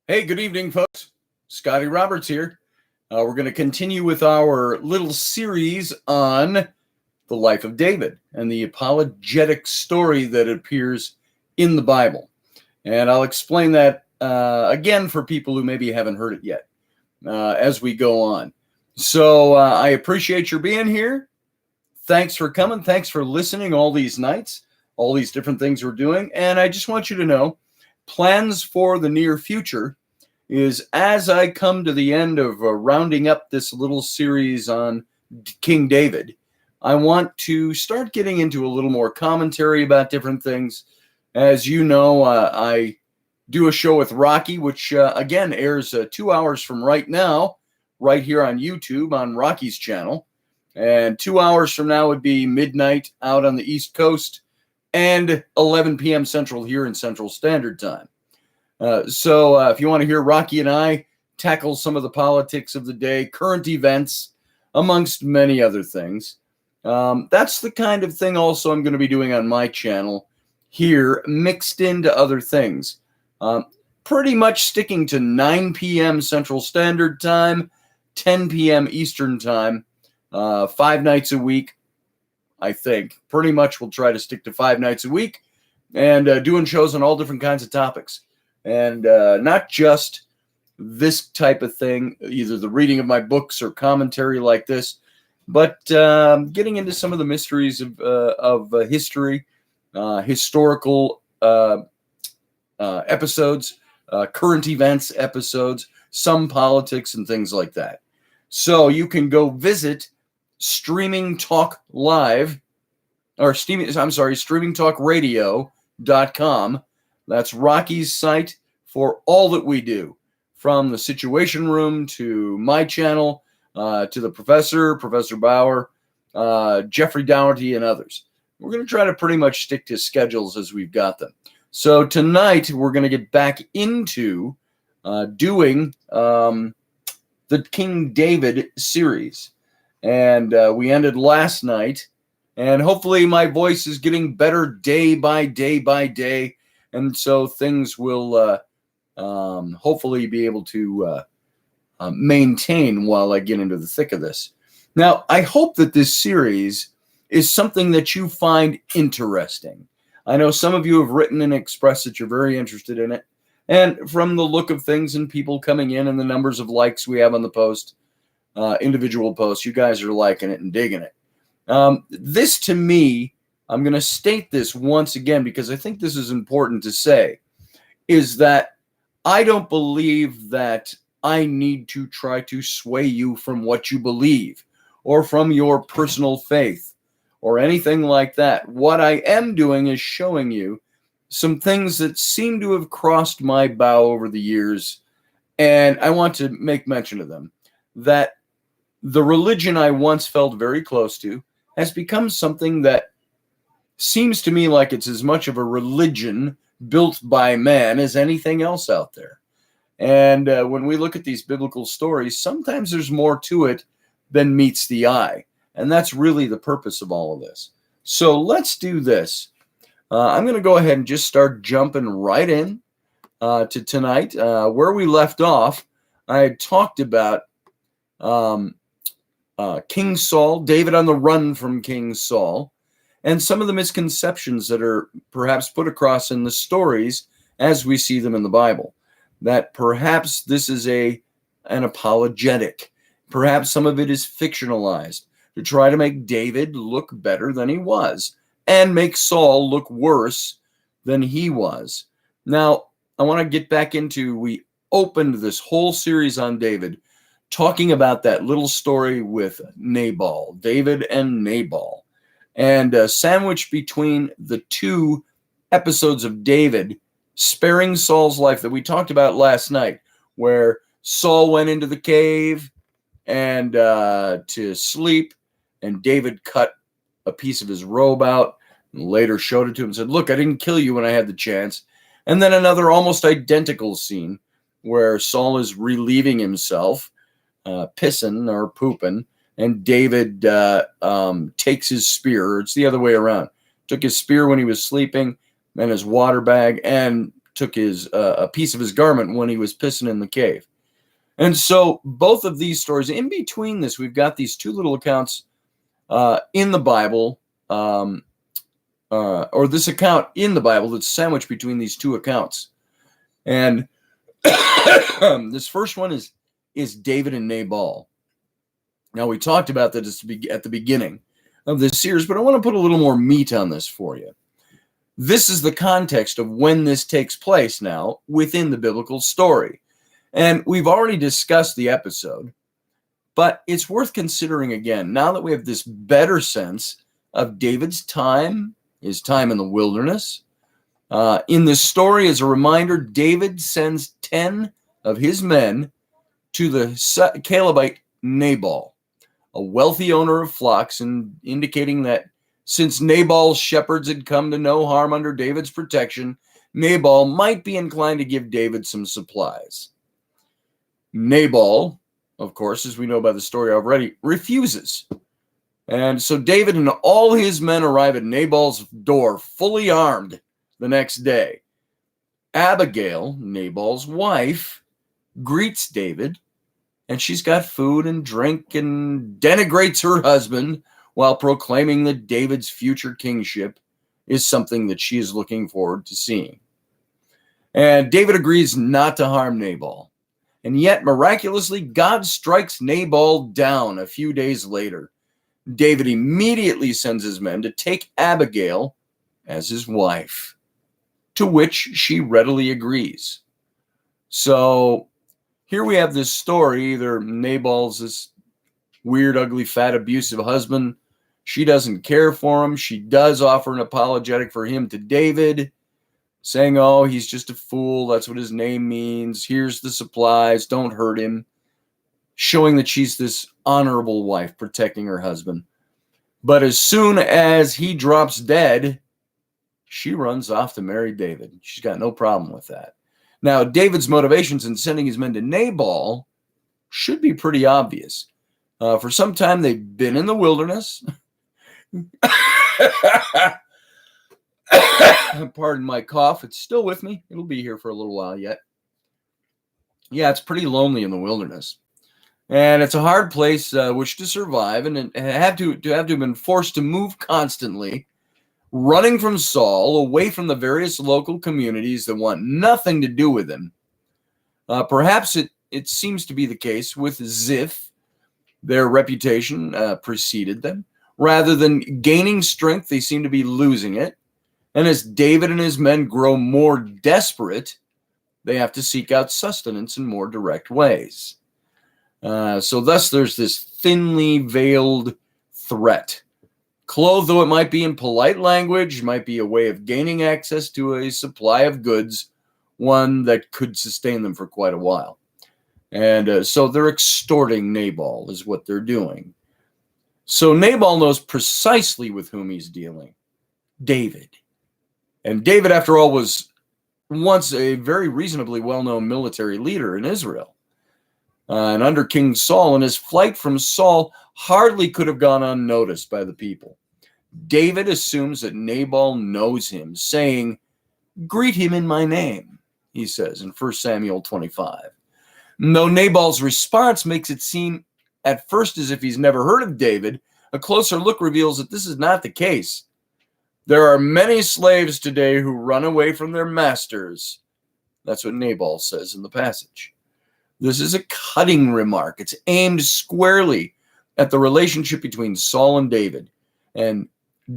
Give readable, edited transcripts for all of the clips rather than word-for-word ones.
Hey, good evening, folks. Scotty Roberts here. We're going to continue with our little series on the life of David and the apologetic story that appears in the Bible. And I'll explain that again for people who maybe haven't heard it yet as we go on. So I appreciate your being here. Thanks for coming. Thanks for listening all these nights, all these different things we're doing. And I just want you to know, plans for the near future is as I come to the end of rounding up this little series on King David, I want to start getting into a little more commentary about different things. As you know, I do a show with Rocky, which again airs 2 hours from right now, right here on YouTube on Rocky's channel. And 2 hours from now would be midnight out on the East Coast and 11 p.m. Central here in Central Standard Time. So if you want to hear Rocky and I tackle some of the politics of the day, current events, amongst many other things, that's the kind of thing also I'm going to be doing on my channel here, mixed into other things. Pretty much sticking to 9 p.m. Central Standard Time, 10 p.m. Eastern Time, 5 nights a week, I think. Pretty much we'll try to stick to 5 nights a week and doing shows on all different kinds of topics. And not just this type of thing, either the reading of my books or commentary like this, but getting into some of the mysteries of history, historical episodes, current events episodes, some politics and things like that. So you can go visit streamingtalkradio.com. That's Rocky's site for all that we do, from the Situation Room to my channel, to the Professor Bauer, Jeffrey Dougherty, and others. We're going to try to pretty much stick to schedules as we've got them. So tonight we're going to get back into doing the King David series. And we ended last night, and hopefully my voice is getting better day by day by day. And so things will hopefully be able to maintain while I get into the thick of this. Now, I hope that this series is something that you find interesting. I know some of you have written and expressed that you're very interested in it. And from the look of things and people coming in and the numbers of likes we have on the post, individual posts, you guys are liking it and digging it. This, to me, I'm going to state this once again because I think this is important to say, is that I don't believe that I need to try to sway you from what you believe or from your personal faith or anything like that. What I am doing is showing you some things that seem to have crossed my bow over the years, and I want to make mention of them. That the religion I once felt very close to has become something that seems to me like it's as much of a religion built by man as anything else out there. And when we look at these biblical stories, sometimes there's more to it than meets the eye. And that's really the purpose of all of this. So let's do this. I'm going to go ahead and just start jumping right in to tonight. Where we left off, I had talked about King Saul, David on the run from King Saul, and some of the misconceptions that are perhaps put across in the stories as we see them in the Bible. That perhaps this is an apologetic. Perhaps some of it is fictionalized to try to make David look better than he was and make Saul look worse than he was. Now, I want to get back into, we opened this whole series on David talking about that little story with Nabal, David and Nabal. And sandwiched between the 2 episodes of David sparing Saul's life that we talked about last night, where Saul went into the cave and to sleep, and David cut a piece of his robe out and later showed it to him and said, "Look, I didn't kill you when I had the chance." And then another almost identical scene where Saul is relieving himself, pissing or pooping, and David takes his spear. It's the other way around. Took his spear when he was sleeping, and his water bag, and took his a piece of his garment when he was pissing in the cave. And so both of these stories, in between this, we've got these two little accounts in the Bible, or this account in the Bible that's sandwiched between these two accounts. And this first one is David and Nabal. Now, we talked about that at the beginning of this series, but I want to put a little more meat on this for you. This is the context of when this takes place now within the biblical story. And we've already discussed the episode, but it's worth considering again, now that we have this better sense of David's time, his time in the wilderness. In this story, as a reminder, David sends 10 of his men to the Calebite Nabal, a wealthy owner of flocks, and indicating that since Nabal's shepherds had come to no harm under David's protection, Nabal might be inclined to give David some supplies. Nabal, of course, as we know by the story already, refuses. And so David and all his men arrive at Nabal's door fully armed the next day. Abigail, Nabal's wife, greets David, and she's got food and drink and denigrates her husband while proclaiming that David's future kingship is something that she is looking forward to seeing. And David agrees not to harm Nabal. And yet, miraculously, God strikes Nabal down a few days later. David immediately sends his men to take Abigail as his wife, to which she readily agrees. So here we have this story. Either Nabal's this weird, ugly, fat, abusive husband. She doesn't care for him. She does offer an apologetic for him to David, saying, oh, he's just a fool. That's what his name means. Here's the supplies. Don't hurt him. Showing that she's this honorable wife protecting her husband. But as soon as he drops dead, she runs off to marry David. She's got no problem with that. Now, David's motivations in sending his men to Nabal should be pretty obvious. For some time, they've been in the wilderness. Pardon my cough. It's still with me. It'll be here for a little while yet. Yeah, it's pretty lonely in the wilderness. And it's a hard place which to survive, and have to have been forced to move constantly, running from Saul, away from the various local communities that want nothing to do with him. Perhaps it seems to be the case with Ziph. Their reputation preceded them. Rather than gaining strength, they seem to be losing it. And as David and his men grow more desperate, they have to seek out sustenance in more direct ways. So thus there's this thinly veiled threat. Clothed though it might be in polite language, might be a way of gaining access to a supply of goods, one that could sustain them for quite a while. And so they're extorting Nabal is what they're doing. So Nabal knows precisely with whom he's dealing. David. And David, after all, was once a very reasonably well-known military leader in Israel. And under King Saul, and his flight from Saul hardly could have gone unnoticed by the people. David assumes that Nabal knows him, saying, "Greet him in my name," he says in 1 Samuel 25. And though Nabal's response makes it seem at first as if he's never heard of David, a closer look reveals that this is not the case. There are many slaves today who run away from their masters. That's what Nabal says in the passage. This is a cutting remark. It's aimed squarely at the relationship between Saul and David. And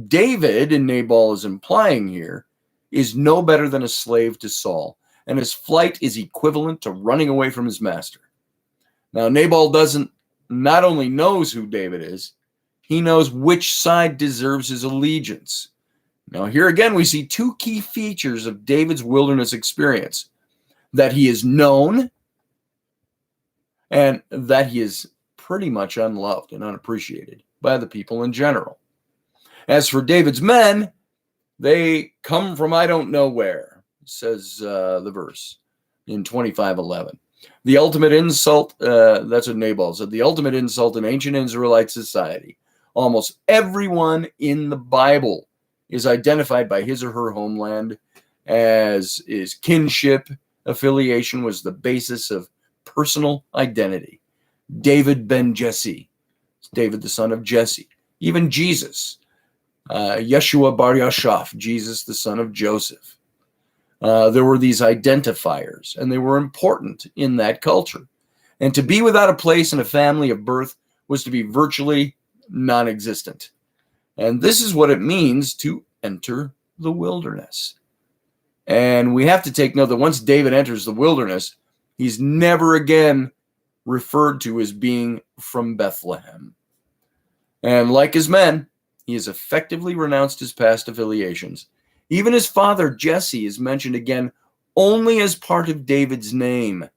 David, and Nabal is implying here, is no better than a slave to Saul. And his flight is equivalent to running away from his master. Now, Nabal not only knows who David is, he knows which side deserves his allegiance. Now, here again, we see two key features of David's wilderness experience: that he is known and that he is pretty much unloved and unappreciated by the people in general. As for David's men, they come from I don't know where, says the verse in 25:11. The ultimate insult, that's what Nabal said, the ultimate insult in ancient Israelite society. Almost everyone in the Bible is identified by his or her homeland, as is kinship affiliation was the basis of personal identity. David ben Jesse, David the son of Jesse. Even Jesus, Yeshua bar Yashaf, Jesus the son of Joseph. There were these identifiers, and they were important in that culture. And to be without a place in a family of birth was to be virtually non-existent. And this is what it means to enter the wilderness. And we have to take note that once David enters the wilderness, he's never again referred to as being from Bethlehem. And like his men, he has effectively renounced his past affiliations. Even his father, Jesse, is mentioned again only as part of David's name.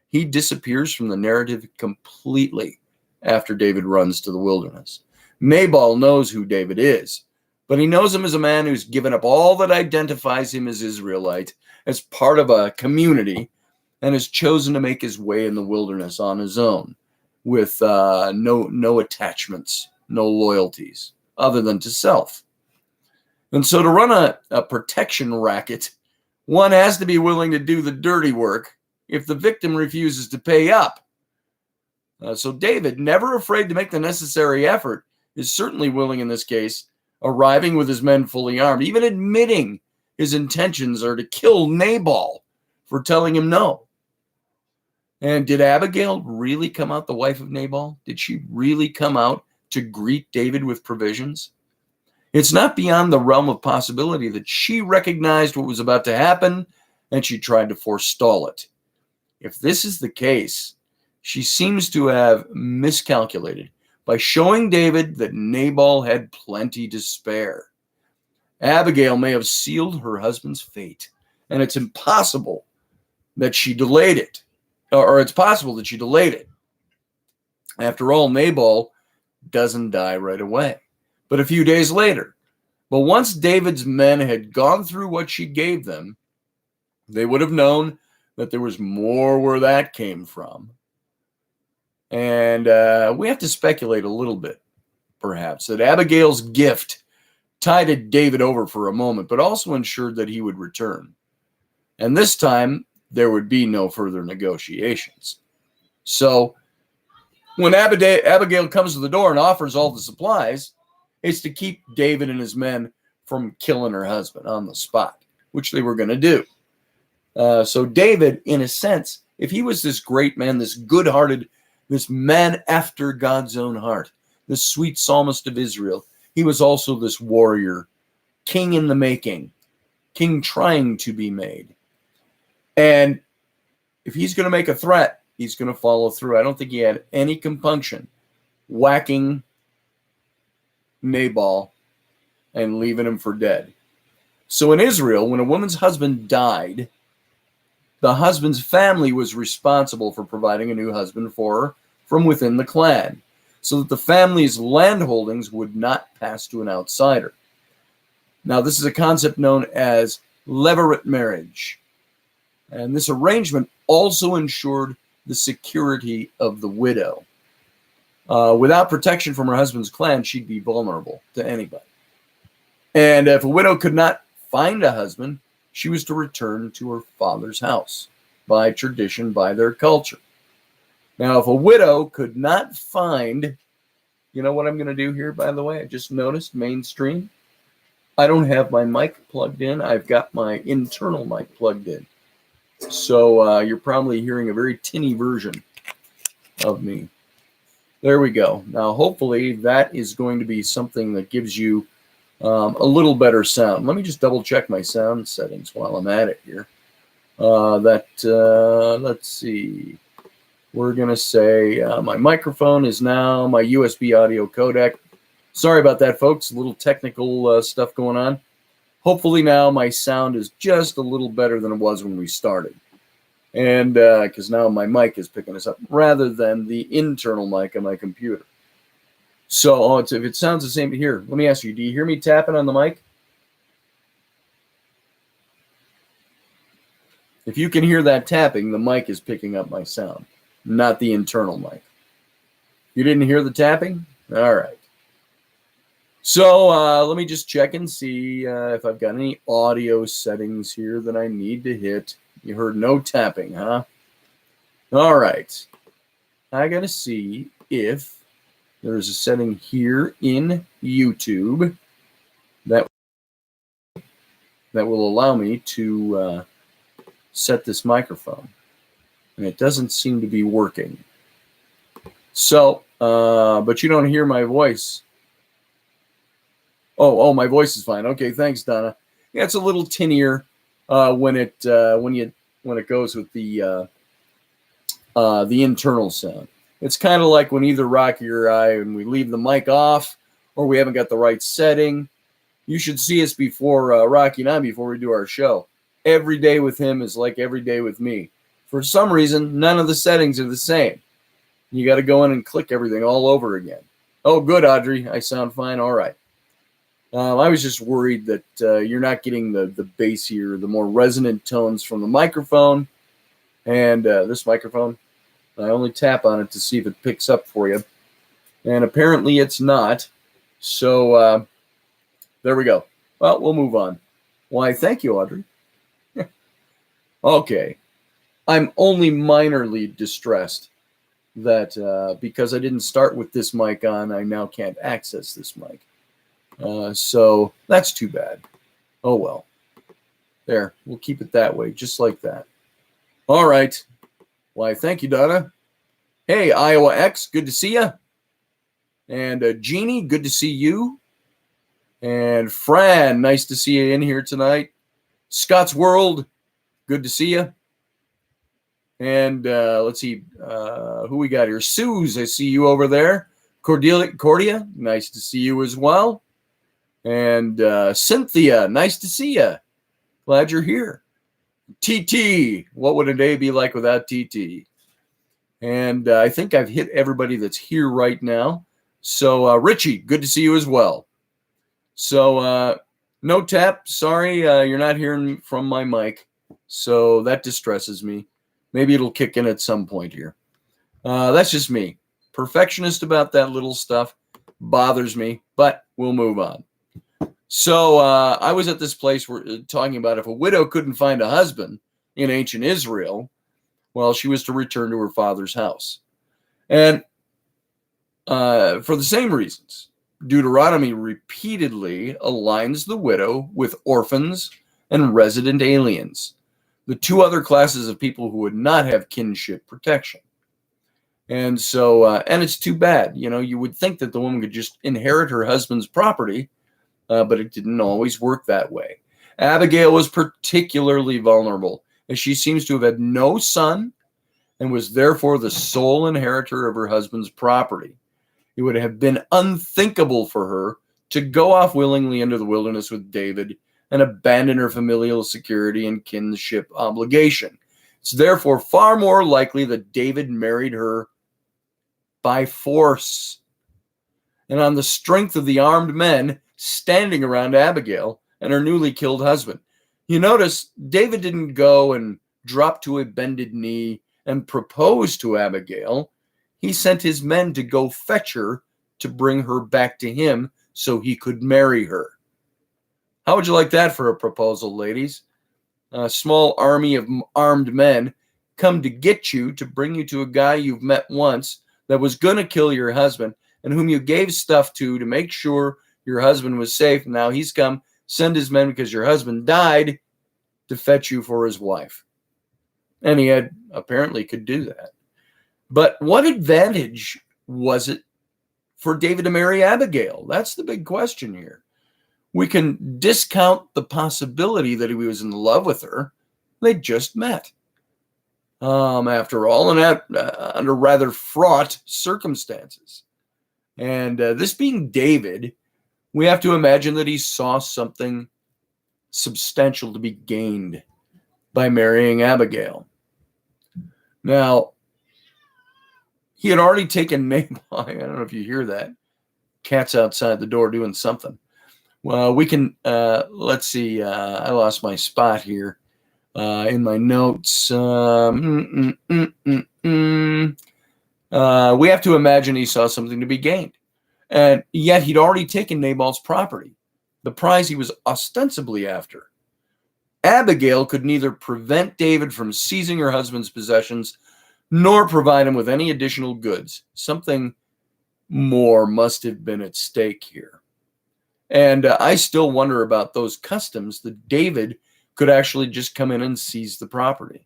He disappears from the narrative completely after David runs to the wilderness. Mabel knows who David is, but he knows him as a man who's given up all that identifies him as Israelite, as part of a community, and has chosen to make his way in the wilderness on his own, with no attachments, no loyalties, other than to self. And so to run a protection racket, one has to be willing to do the dirty work if the victim refuses to pay up. So David, never afraid to make the necessary effort, is certainly willing in this case, arriving with his men fully armed, even admitting his intentions are to kill Nabal for telling him no. And did Abigail really come out the wife of Nabal? Did she really come out to greet David with provisions? It's not beyond the realm of possibility that she recognized what was about to happen and she tried to forestall it. If this is the case, she seems to have miscalculated by showing David that Nabal had plenty to spare. Abigail may have sealed her husband's fate, and it's impossible that she delayed it, or it's possible that she delayed it. After all, Nabal doesn't die right away, but a few days later. But once David's men had gone through what she gave them, they would have known that there was more where that came from. And we have to speculate a little bit, perhaps, that Abigail's gift tided David over for a moment, but also ensured that he would return. And this time, there would be no further negotiations. So when Abigail comes to the door and offers all the supplies, it's to keep David and his men from killing her husband on the spot, which they were going to do. So David, in a sense, if he was this great man, this good-hearted, this man after God's own heart, this sweet psalmist of Israel, he was also this warrior, king in the making, king trying to be made. And if he's going to make a threat, he's going to follow through. I don't think he had any compunction whacking Nabal and leaving him for dead. So in Israel, when a woman's husband died, the husband's family was responsible for providing a new husband for her from within the clan, so that the family's land holdings would not pass to an outsider. Now, this is a concept known as levirate marriage. And this arrangement also ensured the security of the widow. Without protection from her husband's clan, she'd be vulnerable to anybody. And if a widow could not find a husband, she was to return to her father's house by tradition, by their culture. Now, if a widow could not find, you know what I'm going to do here, by the way? I just noticed mainstream. I don't have my mic plugged in. I've got my internal mic plugged in. So you're probably hearing a very tinny version of me. There we go. Now, hopefully that is going to be something that gives you a little better sound. Let me just double check my sound settings while I'm at it here. Let's see. We're going to say my microphone is now my USB audio codec. Sorry about that, folks. A little technical stuff going on. Hopefully now my sound is just a little better than it was when we started. And because now my mic is picking us up rather than the internal mic on my computer. So if it sounds the same here, let me ask you, do you hear me tapping on the mic? If you can hear that tapping, the mic is picking up my sound, not the internal mic. You didn't hear the tapping? All right. So let me just check and see if I've got any audio settings here that I need to hit. You heard no tapping, huh? All right. I got to see if there's a setting here in YouTube that will allow me to set this microphone. And it doesn't seem to be working. So, but you don't hear my voice. Oh, my voice is fine. Okay, thanks, Donna. Yeah, it's a little tinnier when it goes with the internal sound. It's kind of like when either Rocky or I, when we leave the mic off, or we haven't got the right setting. You should see us before Rocky and I, before we do our show. Every day with him is like every day with me. For some reason, none of the settings are the same. You got to go in and click everything all over again. Oh, good, Audrey. I sound fine. All right. I was just worried that you're not getting the bassier, the more resonant tones from the microphone. And this microphone, I only tap on it to see if it picks up for you. And apparently it's not. So there we go. Well, we'll move on. Why, thank you, Audrey. Okay. I'm only minorly distressed that because I didn't start with this mic on, I now can't access this mic. So that's too bad. Oh, well. There. We'll keep it that way, just like that. All right. Why, thank you, Donna. Hey, Iowa X, good to see you. And Jeannie, good to see you. And Fran, nice to see you in here tonight. Scott's World, good to see you. And let's see who we got here. Suze, I see you over there. Cordia, nice to see you as well. And Cynthia, nice to see you. Glad you're here. TT, what would a day be like without TT? And I think I've hit everybody that's here right now. So Richie, good to see you as well. So no tap. Sorry, you're not hearing from my mic. So that distresses me. Maybe it'll kick in at some point here. That's just me. Perfectionist about that little stuff. Bothers me, but we'll move on. So I was at this place where talking about if a widow couldn't find a husband in ancient Israel, well, she was to return to her father's house. And for the same reasons, Deuteronomy repeatedly aligns the widow with orphans and resident aliens, the two other classes of people who would not have kinship protection. And so, and it's too bad. You know, you would think that the woman could just inherit her husband's property, but it didn't always work that way. Abigail was particularly vulnerable, as she seems to have had no son and was therefore the sole inheritor of her husband's property. It would have been unthinkable for her to go off willingly into the wilderness with David and abandon her familial security and kinship obligation. It's therefore far more likely that David married her by force. And on the strength of the armed men standing around Abigail and her newly killed husband. You notice David didn't go and drop to a bended knee and propose to Abigail. He sent his men to go fetch her to bring her back to him so he could marry her. How would you like that for a proposal, ladies? A small army of armed men come to get you, to bring you to a guy you've met once that was going to kill your husband and whom you gave stuff to make sure your husband was safe. Now he's come, send his men because your husband died to fetch you for his wife. And he had apparently could do that. But what advantage was it for David to marry Abigail? That's the big question here. We can discount the possibility that he was in love with her. They just met. After all, and under rather fraught circumstances. And this being David, we have to imagine that he saw something substantial to be gained by marrying Abigail. Now, he had already taken Mabel. I don't know if you hear that. Cat's outside the door doing something. Well, we can, let's see. I lost my spot here in my notes. We have to imagine he saw something to be gained. And yet he'd already taken Nabal's property, the prize he was ostensibly after. Abigail could neither prevent David from seizing her husband's possessions nor provide him with any additional goods. Something more must have been at stake here. And I still wonder about those customs that David could actually just come in and seize the property.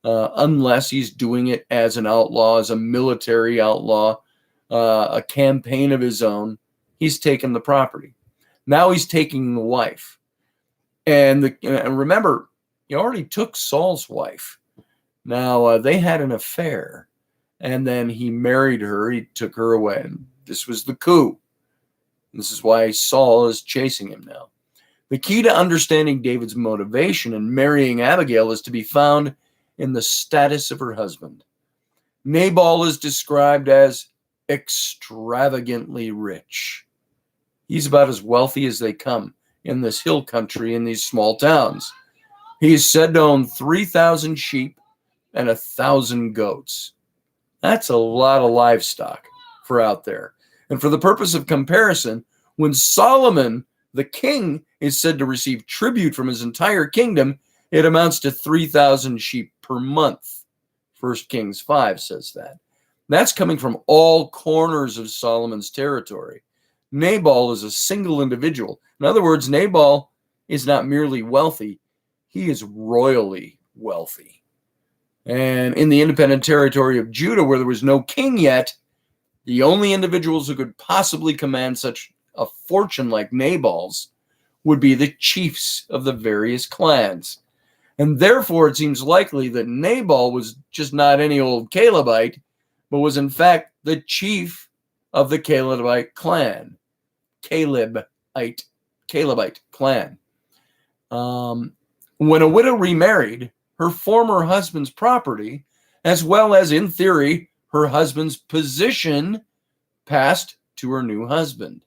Unless he's doing it as an outlaw, as a military outlaw, a campaign of his own, he's taken the property. Now he's taking the wife. And remember, he already took Saul's wife. Now, they had an affair, and then he married her. He took her away. And this was the coup. This is why Saul is chasing him now. The key to understanding David's motivation in marrying Abigail is to be found in the status of her husband. Nabal is described as extravagantly rich. He's about as wealthy as they come in this hill country, in these small towns. He is said to own 3,000 sheep and 1,000 goats. That's a lot of livestock for out there. And for the purpose of comparison, when Solomon, the king, is said to receive tribute from his entire kingdom, it amounts to 3,000 sheep per month. 1 Kings 5 says that. That's coming from all corners of Solomon's territory. Nabal is a single individual. In other words, Nabal is not merely wealthy, he is royally wealthy. And in the independent territory of Judah, where there was no king yet, the only individuals who could possibly command such a fortune like Nabal's would be the chiefs of the various clans. And therefore, it seems likely that Nabal was just not any old Calebite, but was in fact the chief of the Calebite clan. Calebite clan. When a widow remarried, her former husband's property, as well as, in theory, her husband's position, passed to her new husband.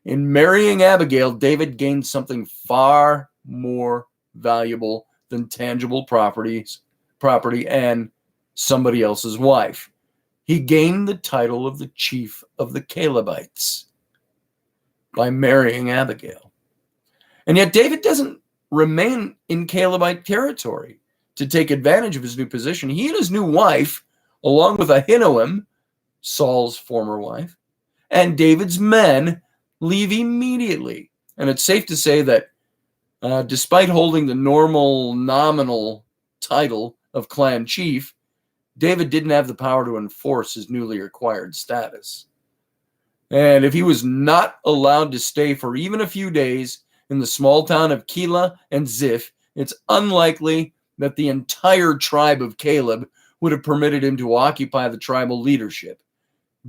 In marrying Abigail, David gained something far more valuable than tangible property and somebody else's wife. He gained the title of the chief of the Calebites by marrying Abigail. And yet David doesn't remain in Calebite territory to take advantage of his new position. He and his new wife, along with Ahinoam, Saul's former wife, and David's men, leave immediately. And it's safe to say that despite holding the normal nominal title of clan chief, David didn't have the power to enforce his newly acquired status. And if he was not allowed to stay for even a few days in the small town of Kayla and Ziph, it's unlikely that the entire tribe of Caleb would have permitted him to occupy the tribal leadership.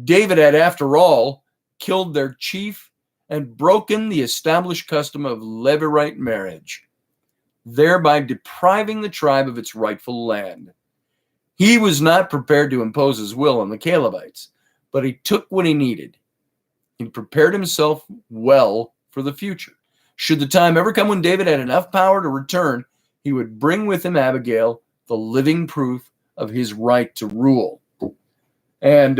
David had, after all, killed their chief and broken the established custom of Levirate marriage, thereby depriving the tribe of its rightful land. He was not prepared to impose his will on the Calebites, but he took what he needed. He prepared himself well for the future. Should the time ever come when David had enough power to return, he would bring with him Abigail, the living proof of his right to rule. And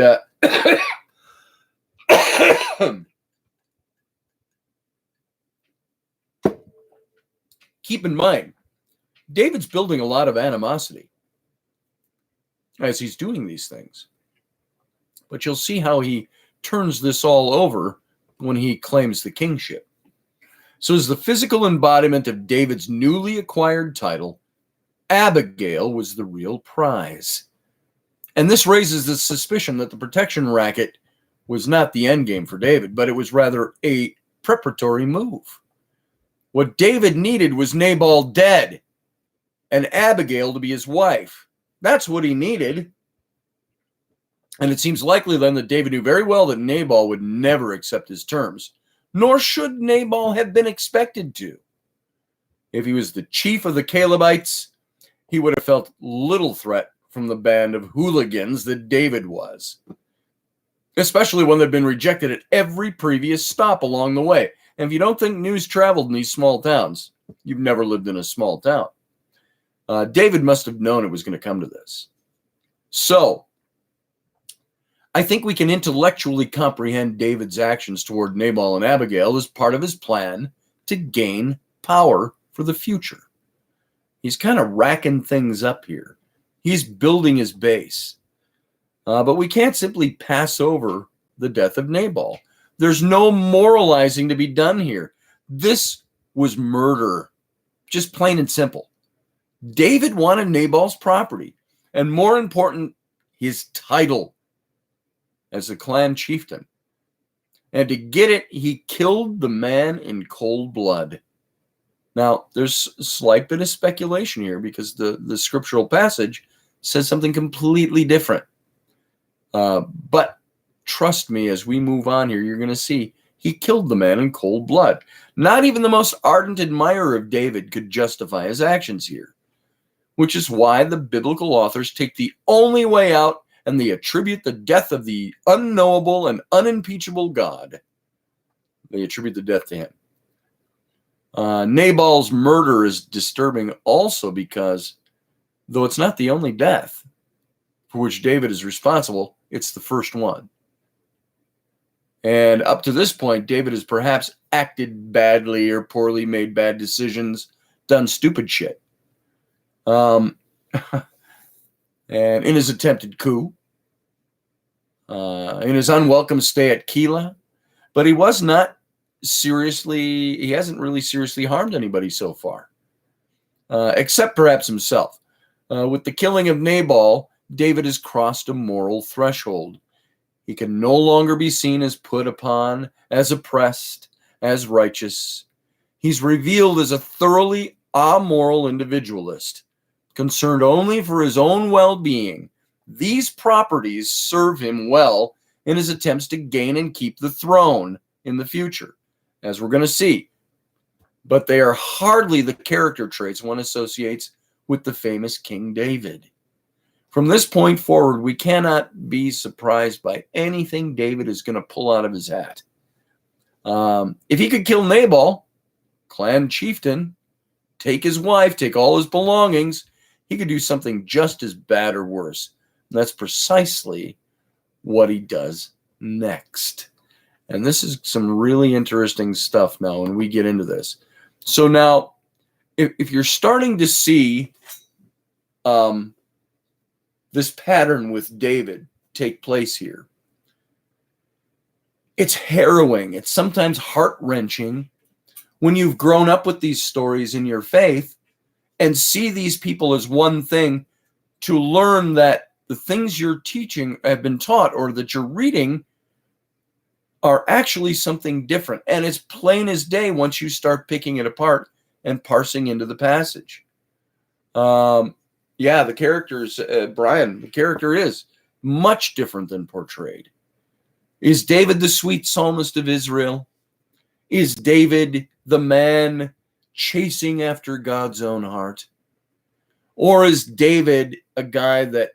keep in mind, David's building a lot of animosity as he's doing these things. But you'll see how he turns this all over when he claims the kingship. So as the physical embodiment of David's newly acquired title, Abigail was the real prize. And this raises the suspicion that the protection racket was not the endgame for David, but it was rather a preparatory move. What David needed was Nabal dead and Abigail to be his wife. That's what he needed. And it seems likely then that David knew very well that Nabal would never accept his terms, nor should Nabal have been expected to. If he was the chief of the Calebites, he would have felt little threat from the band of hooligans that David was, especially when they'd been rejected at every previous stop along the way. And if you don't think news traveled in these small towns, you've never lived in a small town. David must have known it was going to come to this. So, I think we can intellectually comprehend David's actions toward Nabal and Abigail as part of his plan to gain power for the future. He's kind of racking things up here. He's building his base. But we can't simply pass over the death of Nabal. There's no moralizing to be done here. This was murder, just plain and simple. David wanted Nabal's property, and more important, his title as a clan chieftain. And to get it, he killed the man in cold blood. Now, there's a slight bit of speculation here because the scriptural passage says something completely different. But trust me, as we move on here, you're going to see he killed the man in cold blood. Not even the most ardent admirer of David could justify his actions here, which is why the biblical authors take the only way out and they attribute the death of the unknowable and unimpeachable God. They attribute the death to him. Nabal's murder is disturbing also because, though it's not the only death for which David is responsible, it's the first one. And up to this point, David has perhaps acted badly or poorly, made bad decisions, done stupid shit. And in his attempted coup, in his unwelcome stay at Kayla, but he hasn't really seriously harmed anybody so far, except perhaps himself. With the killing of Nabal, David has crossed a moral threshold. He can no longer be seen as put upon, as oppressed, as righteous. He's revealed as a thoroughly amoral individualist, concerned only for his own well-being. These properties serve him well in his attempts to gain and keep the throne in the future, as we're going to see. But they are hardly the character traits one associates with the famous King David. From this point forward, we cannot be surprised by anything David is going to pull out of his hat. If he could kill Nabal, clan chieftain, take his wife, take all his belongings, he could do something just as bad or worse. And that's precisely what he does next. And this is some really interesting stuff now when we get into this. So now, if you're starting to see this pattern with David take place here, it's harrowing. It's sometimes heart-wrenching when you've grown up with these stories in your faith and see these people as one thing, to learn that the things you're teaching have been taught or that you're reading are actually something different. And it's plain as day once you start picking it apart and parsing into the passage. The characters, Brian, the character is much different than portrayed. Is David the sweet psalmist of Israel? Is David the man chasing after God's own heart? Or is David a guy that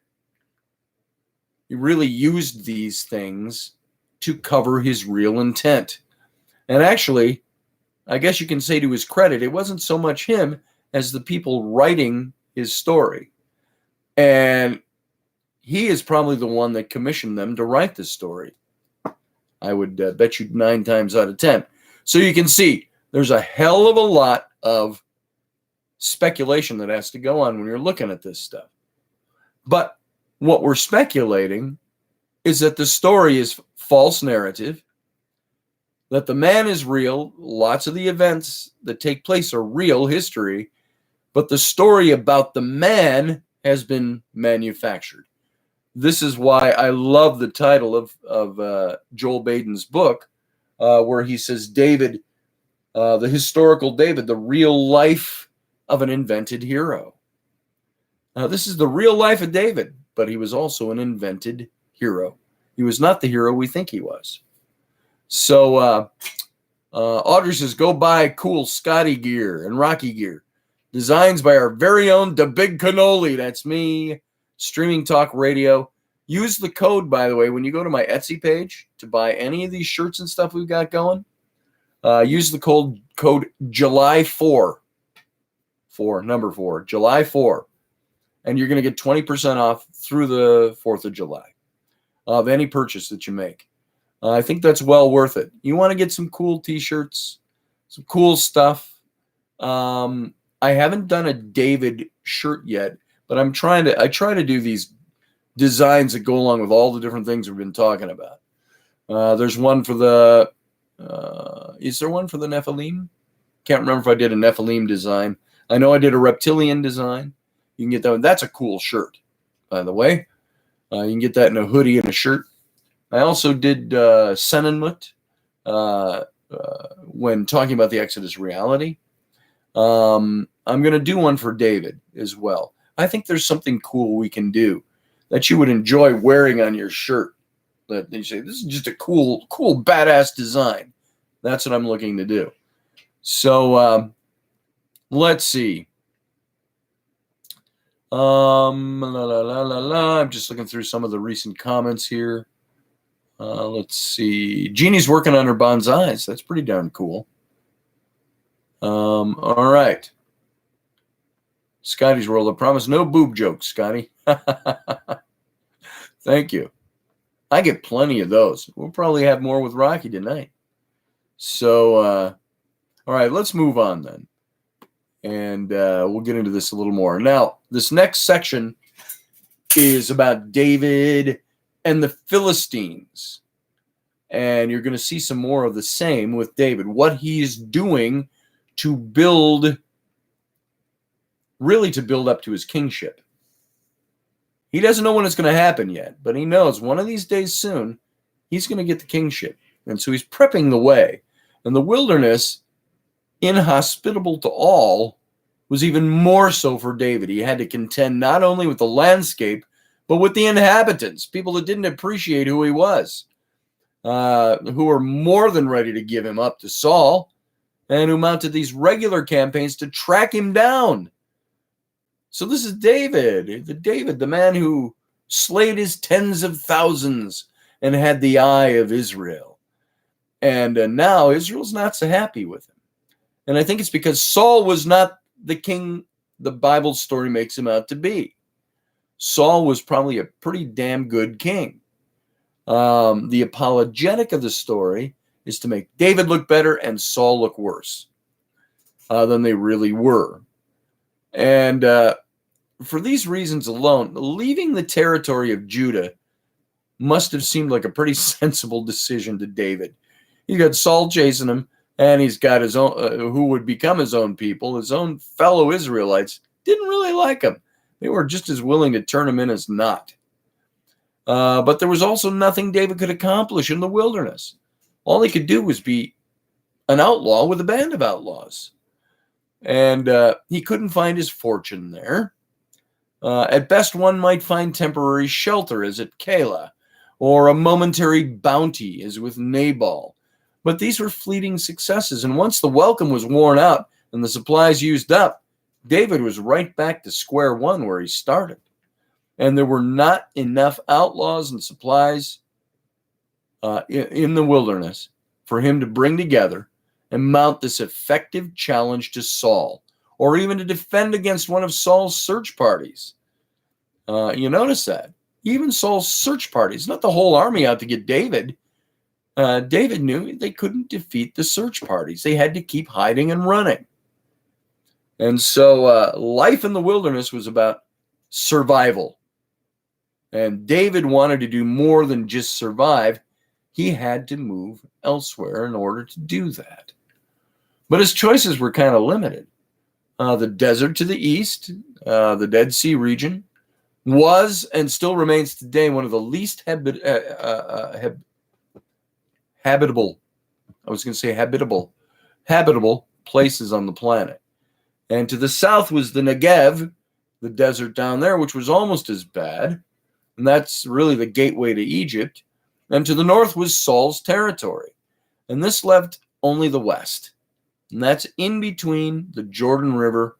really used these things to cover his real intent? And actually, I guess you can say to his credit, it wasn't so much him as the people writing his story. And he is probably the one that commissioned them to write this story. I would bet you 9 times out of 10. So you can see there's a hell of a lot of speculation that has to go on when you're looking at this stuff. But what we're speculating is that the story is false narrative, that the man is real, lots of the events that take place are real history, but the story about the man has been manufactured. This is why I love the title of Joel Baden's book, where he says David, the historical David, the real life of an invented hero. This is the real life of David, but he was also an invented hero. He was not the hero we think he was. So Audrey says, go buy cool Scotty gear and Rocky gear. Designs by our very own Da Big Cannoli. That's me. Streaming Talk Radio. Use the code, by the way, when you go to my Etsy page to buy any of these shirts and stuff we've got going. Use the code July 4. Number 4. July 4. And you're going to get 20% off through the 4th of July. of any purchase that you make. I think that's well worth it. You want to get some cool t-shirts, some cool stuff. I haven't done a David shirt yet, but I try to do these designs that go along with all the different things we've been talking about. There's one for the, is there one for the Nephilim? Can't remember if I did a Nephilim design. I know I did a reptilian design. You can get that one. That's a cool shirt, by the way. You can get that in a hoodie and a shirt. I also did Senenmut when talking about the Exodus reality. I'm going to do one for David as well. I think there's something cool we can do that you would enjoy wearing on your shirt. That you say, this is just a cool, badass design. That's what I'm looking to do. So let's see. I'm just looking through some of the recent comments here. Let's see. Jeannie's working on her bonsais. That's pretty darn cool. All right. Scotty's World. I promise no boob jokes, Scotty. Thank you. I get plenty of those. We'll probably have more with Rocky tonight. So, all right, let's move on then. And we'll get into this a little more. Now, this next section is about David and the Philistines. And you're going to see some more of the same with David. What he's doing to build, really to build up to his kingship. He doesn't know when it's going to happen yet, but he knows one of these days soon, he's going to get the kingship. And so he's prepping the way. And the wilderness, inhospitable to all, was even more so for David. He had to contend not only with the landscape, but with the inhabitants, people that didn't appreciate who he was, who were more than ready to give him up to Saul, and who mounted these regular campaigns to track him down. So this is David, the man who slayed his tens of thousands and had the eye of Israel. And now Israel's not so happy with him. And I think it's because Saul was not the king the Bible story makes him out to be. Saul was probably a pretty damn good king. The apologetic of the story is to make David look better and Saul look worse than they really were. And for these reasons alone, leaving the territory of Judah must have seemed like a pretty sensible decision to David. He's got Saul chasing him, and he's got his own, who would become his own people, his own fellow Israelites, didn't really like him. They were just as willing to turn him in as not. But there was also nothing David could accomplish in the wilderness. All he could do was be an outlaw with a band of outlaws. And he couldn't find his fortune there. At best, one might find temporary shelter, as at Kayla, or a momentary bounty, as with Nabal. But these were fleeting successes, and once the welcome was worn out and the supplies used up, David was right back to square one where he started. And there were not enough outlaws and supplies in the wilderness for him to bring together and mount this effective challenge to Saul, or even to defend against one of Saul's search parties. You notice that. Even Saul's search parties, not the whole army out to get David. David knew they couldn't defeat the search parties. They had to keep hiding and running. And so life in the wilderness was about survival. And David wanted to do more than just survive. He had to move elsewhere in order to do that. But his choices were kind of limited. The desert to the east, the Dead Sea region, was and still remains today one of the least habitable places on the planet. And to the south was the Negev, the desert down there, which was almost as bad. And that's really the gateway to Egypt. And to the north was Saul's territory. And this left only the west. And that's in between the Jordan River,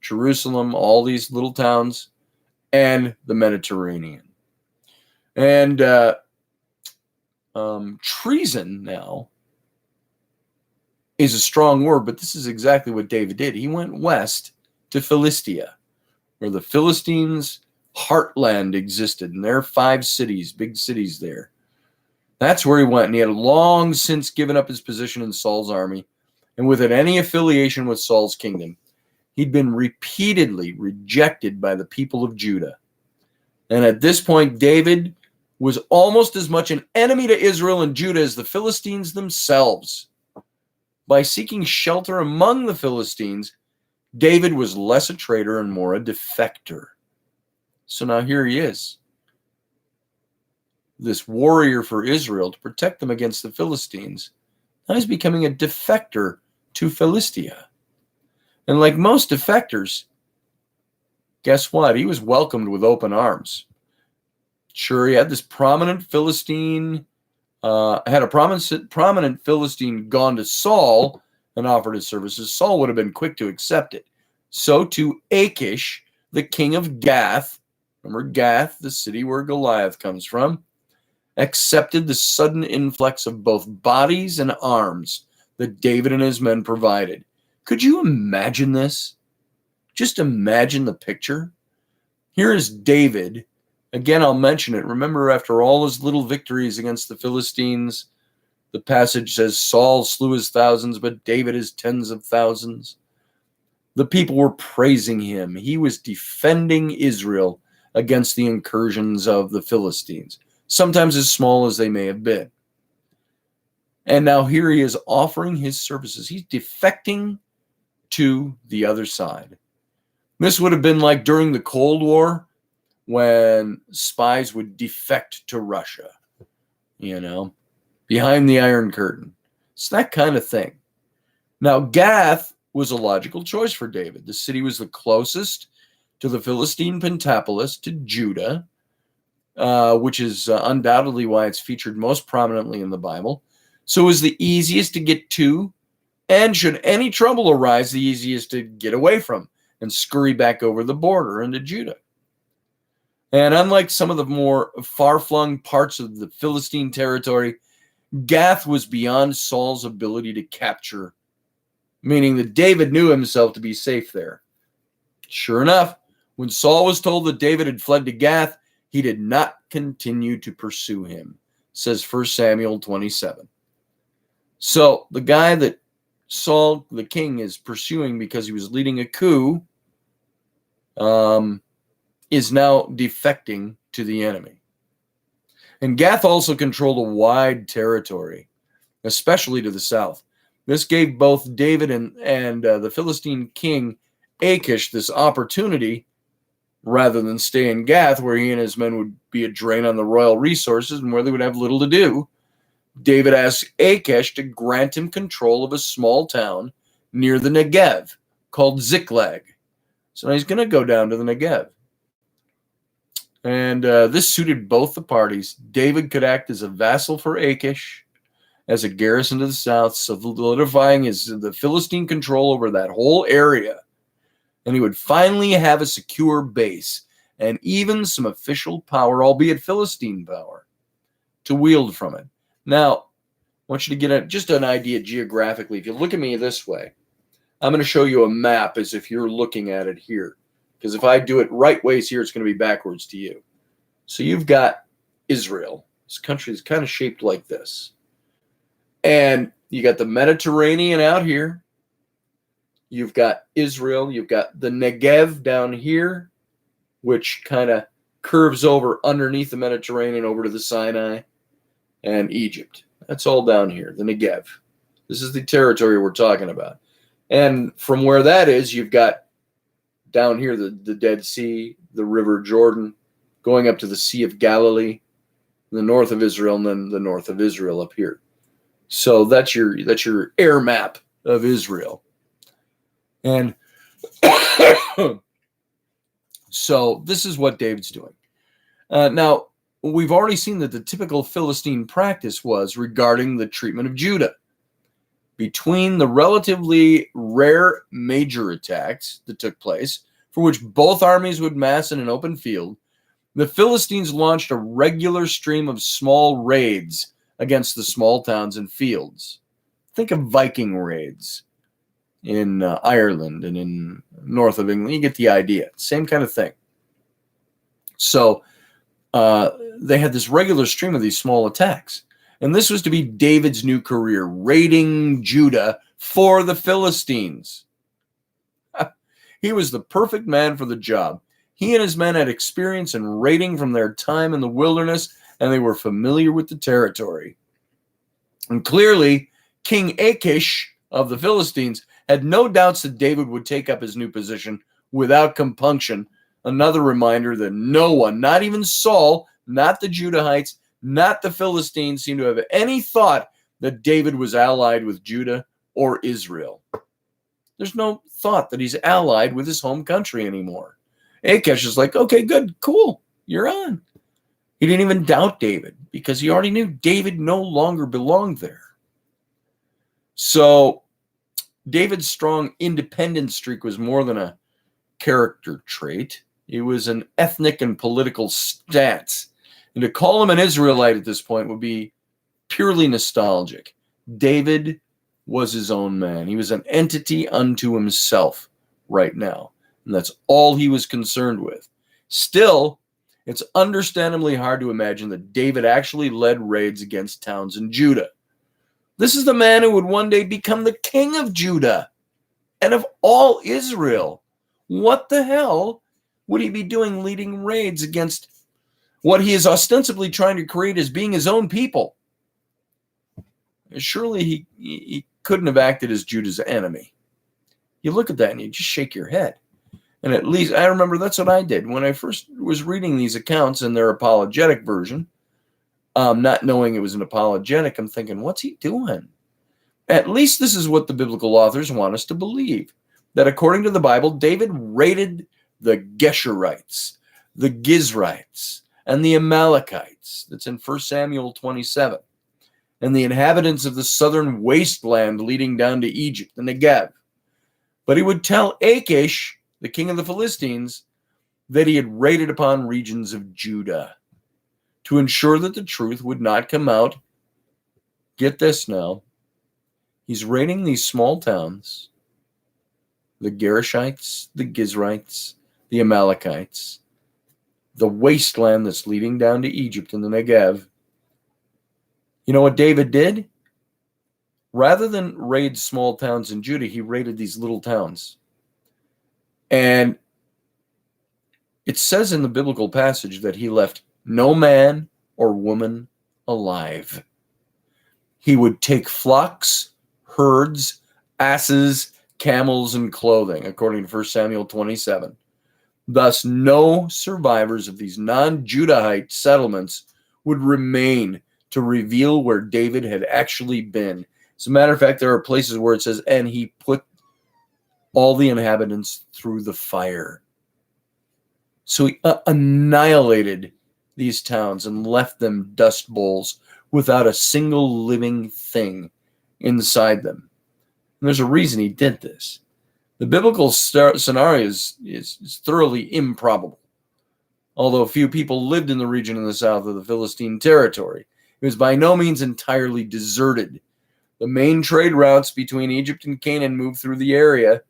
Jerusalem, all these little towns, and the Mediterranean. And treason now is a strong word, but this is exactly what David did. He went west to Philistia, where the Philistines heartland existed, and there are 5 cities, big cities there. That's where he went, and he had long since given up his position in Saul's army, and without any affiliation with Saul's kingdom. He'd been repeatedly rejected by the people of Judah. And at this point, David was almost as much an enemy to Israel and Judah as the Philistines themselves. By seeking shelter among the Philistines, David was less a traitor and more a defector. So now here he is, this warrior for Israel to protect them against the Philistines. Now he's becoming a defector to Philistia. And like most defectors, guess what? He was welcomed with open arms. Sure, he had this prominent Philistine, prominent Philistine gone to Saul and offered his services. Saul would have been quick to accept it. So to Achish, the king of Gath, remember Gath, the city where Goliath comes from, accepted the sudden influx of both bodies and arms that David and his men provided. Could you imagine this? Just imagine the picture. Here is David. Again, I'll mention it. Remember, after all his little victories against the Philistines, the passage says Saul slew his thousands, but David his tens of thousands. The people were praising him. He was defending Israel against the incursions of the Philistines, sometimes as small as they may have been. And now here he is offering his services. He's defecting to the other side. This would have been like during the Cold War when spies would defect to Russia, behind the Iron Curtain. It's that kind of thing. Now, Gath was a logical choice for David. The city was the closest to the Philistine Pentapolis, to Judah, which is undoubtedly why it's featured most prominently in the Bible. So it was the easiest to get to, and should any trouble arise, the easiest to get away from and scurry back over the border into Judah. And unlike some of the more far-flung parts of the Philistine territory, Gath was beyond Saul's ability to capture, meaning that David knew himself to be safe there. Sure enough, when Saul was told that David had fled to Gath, he did not continue to pursue him, says 1 Samuel 27. So the guy that Saul, the king, is pursuing because he was leading a coup, is now defecting to the enemy. And Gath also controlled a wide territory, especially to the south. This gave both David and the Philistine king Achish this opportunity, rather than stay in Gath, where he and his men would be a drain on the royal resources and where they would have little to do. David asked Achish to grant him control of a small town near the Negev called Ziklag. So now he's going to go down to the Negev. And this suited both the parties. David could act as a vassal for Achish, as a garrison to the south, solidifying the Philistine control over that whole area. And he would finally have a secure base and even some official power, albeit Philistine power, to wield from it. Now, I want you to get just an idea geographically. If you look at me this way, I'm going to show you a map as if you're looking at it here. Because if I do it right ways here, it's going to be backwards to you. So you've got Israel. This country is kind of shaped like this. And you got the Mediterranean out here. You've got Israel. You've got the Negev down here, which kind of curves over underneath the Mediterranean over to the Sinai and Egypt. That's all down here, the Negev. This is the territory we're talking about. And from where that is, you've got down here the Dead Sea, the River Jordan, going up to the Sea of Galilee, the north of Israel, and then the north of Israel up here. So that's your air map of Israel. And so this is what David's doing. Now, we've already seen that the typical Philistine practice was regarding the treatment of Judah. Between the relatively rare major attacks that took place, for which both armies would mass in an open field, the Philistines launched a regular stream of small raids against the small towns and fields. Think of Viking raids in Ireland and in north of England. You get the idea. Same kind of thing. So they had this regular stream of these small attacks. And this was to be David's new career, raiding Judah for the Philistines. He was the perfect man for the job. He and his men had experience in raiding from their time in the wilderness, and they were familiar with the territory. And clearly, King Achish of the Philistines had no doubts that David would take up his new position without compunction. Another reminder that no one, not even Saul, not the Judahites, not the Philistines, seemed to have any thought that David was allied with Judah or Israel. There's no thought that he's allied with his home country anymore. Achish is like, okay, good, cool, you're on. He didn't even doubt David because he already knew David no longer belonged there. So David's strong independent streak was more than a character trait. It was an ethnic and political stance. And to call him an Israelite at this point would be purely nostalgic. David was his own man. He was an entity unto himself right now. And that's all he was concerned with. Still, it's understandably hard to imagine that David actually led raids against towns in Judah. This is the man who would one day become the king of Judah and of all Israel. What the hell would he be doing leading raids against what he is ostensibly trying to create as being his own people? Surely he couldn't have acted as Judah's enemy. You look at that and you just shake your head. And at least I remember that's what I did when I first was reading these accounts in their apologetic version, not knowing it was an apologetic. I'm thinking, what's he doing? At least this is what the biblical authors want us to believe, that according to the Bible, David raided the Geshurites, the Gizrites, and the Amalekites. That's in 1 Samuel 27. And the inhabitants of the southern wasteland leading down to Egypt, the Negev. But he would tell Achish, the king of the Philistines, that he had raided upon regions of Judah to ensure that the truth would not come out. Get this now. He's raiding these small towns, the Gerishites, the Gizrites, the Amalekites, the wasteland that's leading down to Egypt in the Negev. You know what David did? Rather than raid small towns in Judah, he raided these little towns. And it says in the biblical passage that he left no man or woman alive. He would take flocks, herds, asses, camels, and clothing, according to 1 Samuel 27. Thus, no survivors of these non-Judahite settlements would remain to reveal where David had actually been. As a matter of fact, there are places where it says, and he put all the inhabitants through the fire. So he annihilated these towns and left them dust bowls without a single living thing inside them. And there's a reason he did this. The biblical scenario is thoroughly improbable. Although few people lived in the region in the south of the Philistine territory, it was by no means entirely deserted. The main trade routes between Egypt and Canaan moved through the area.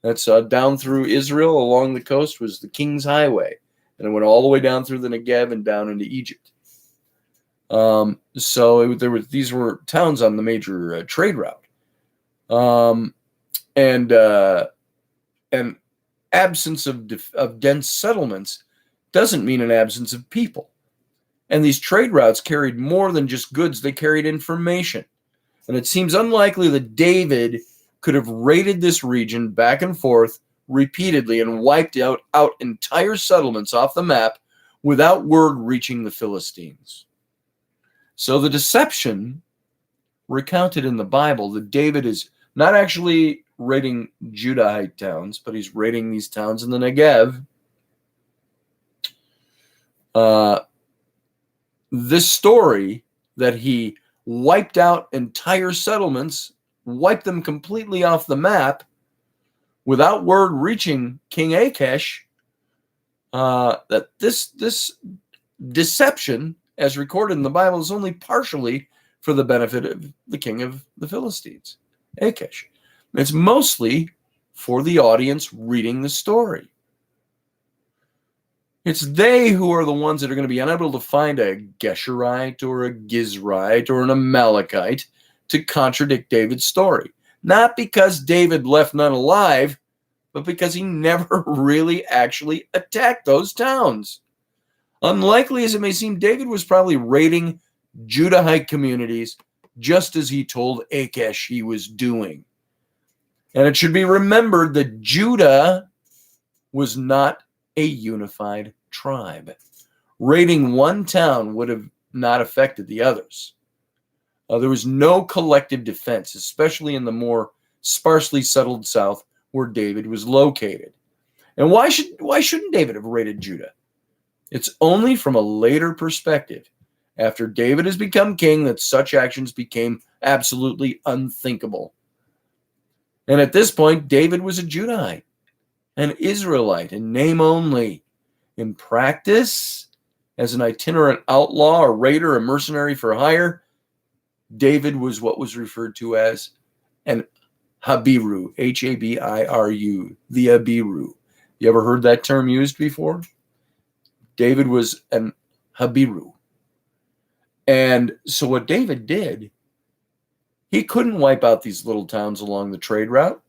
That's down through Israel along the coast was the King's Highway. And it went all the way down through the Negev and down into Egypt. These were towns on the major trade route. And absence of dense settlements doesn't mean an absence of people. And these trade routes carried more than just goods, they carried information. And it seems unlikely that David could have raided this region back and forth repeatedly and wiped out entire settlements off the map without word reaching the Philistines. So the deception recounted in the Bible that David is not actually raiding Judahite towns, but he's raiding these towns in the Negev. This story that he wiped out entire settlements, wiped them completely off the map without word reaching King Achish, that this deception, as recorded in the Bible, is only partially for the benefit of the king of the Philistines, Achish. It's mostly for the audience reading the story. It's they who are the ones that are going to be unable to find a Gesherite or a Gizrite or an Amalekite to contradict David's story. Not because David left none alive, but because he never really actually attacked those towns. Unlikely as it may seem, David was probably raiding Judahite communities just as he told Achish he was doing. And it should be remembered that Judah was not a unified tribe. Raiding one town would have not affected the others. There was no collective defense, especially in the more sparsely settled south where David was located. And why shouldn't David have raided Judah? It's only from a later perspective, after David has become king, that such actions became absolutely unthinkable. And at this point, David was a Judahite, an Israelite in name only. In practice, as an itinerant outlaw, a raider, a mercenary for hire, David was what was referred to as an Habiru, Habiru, the Habiru. You ever heard that term used before? David was an Habiru. And so what David did, he couldn't wipe out these little towns along the trade route.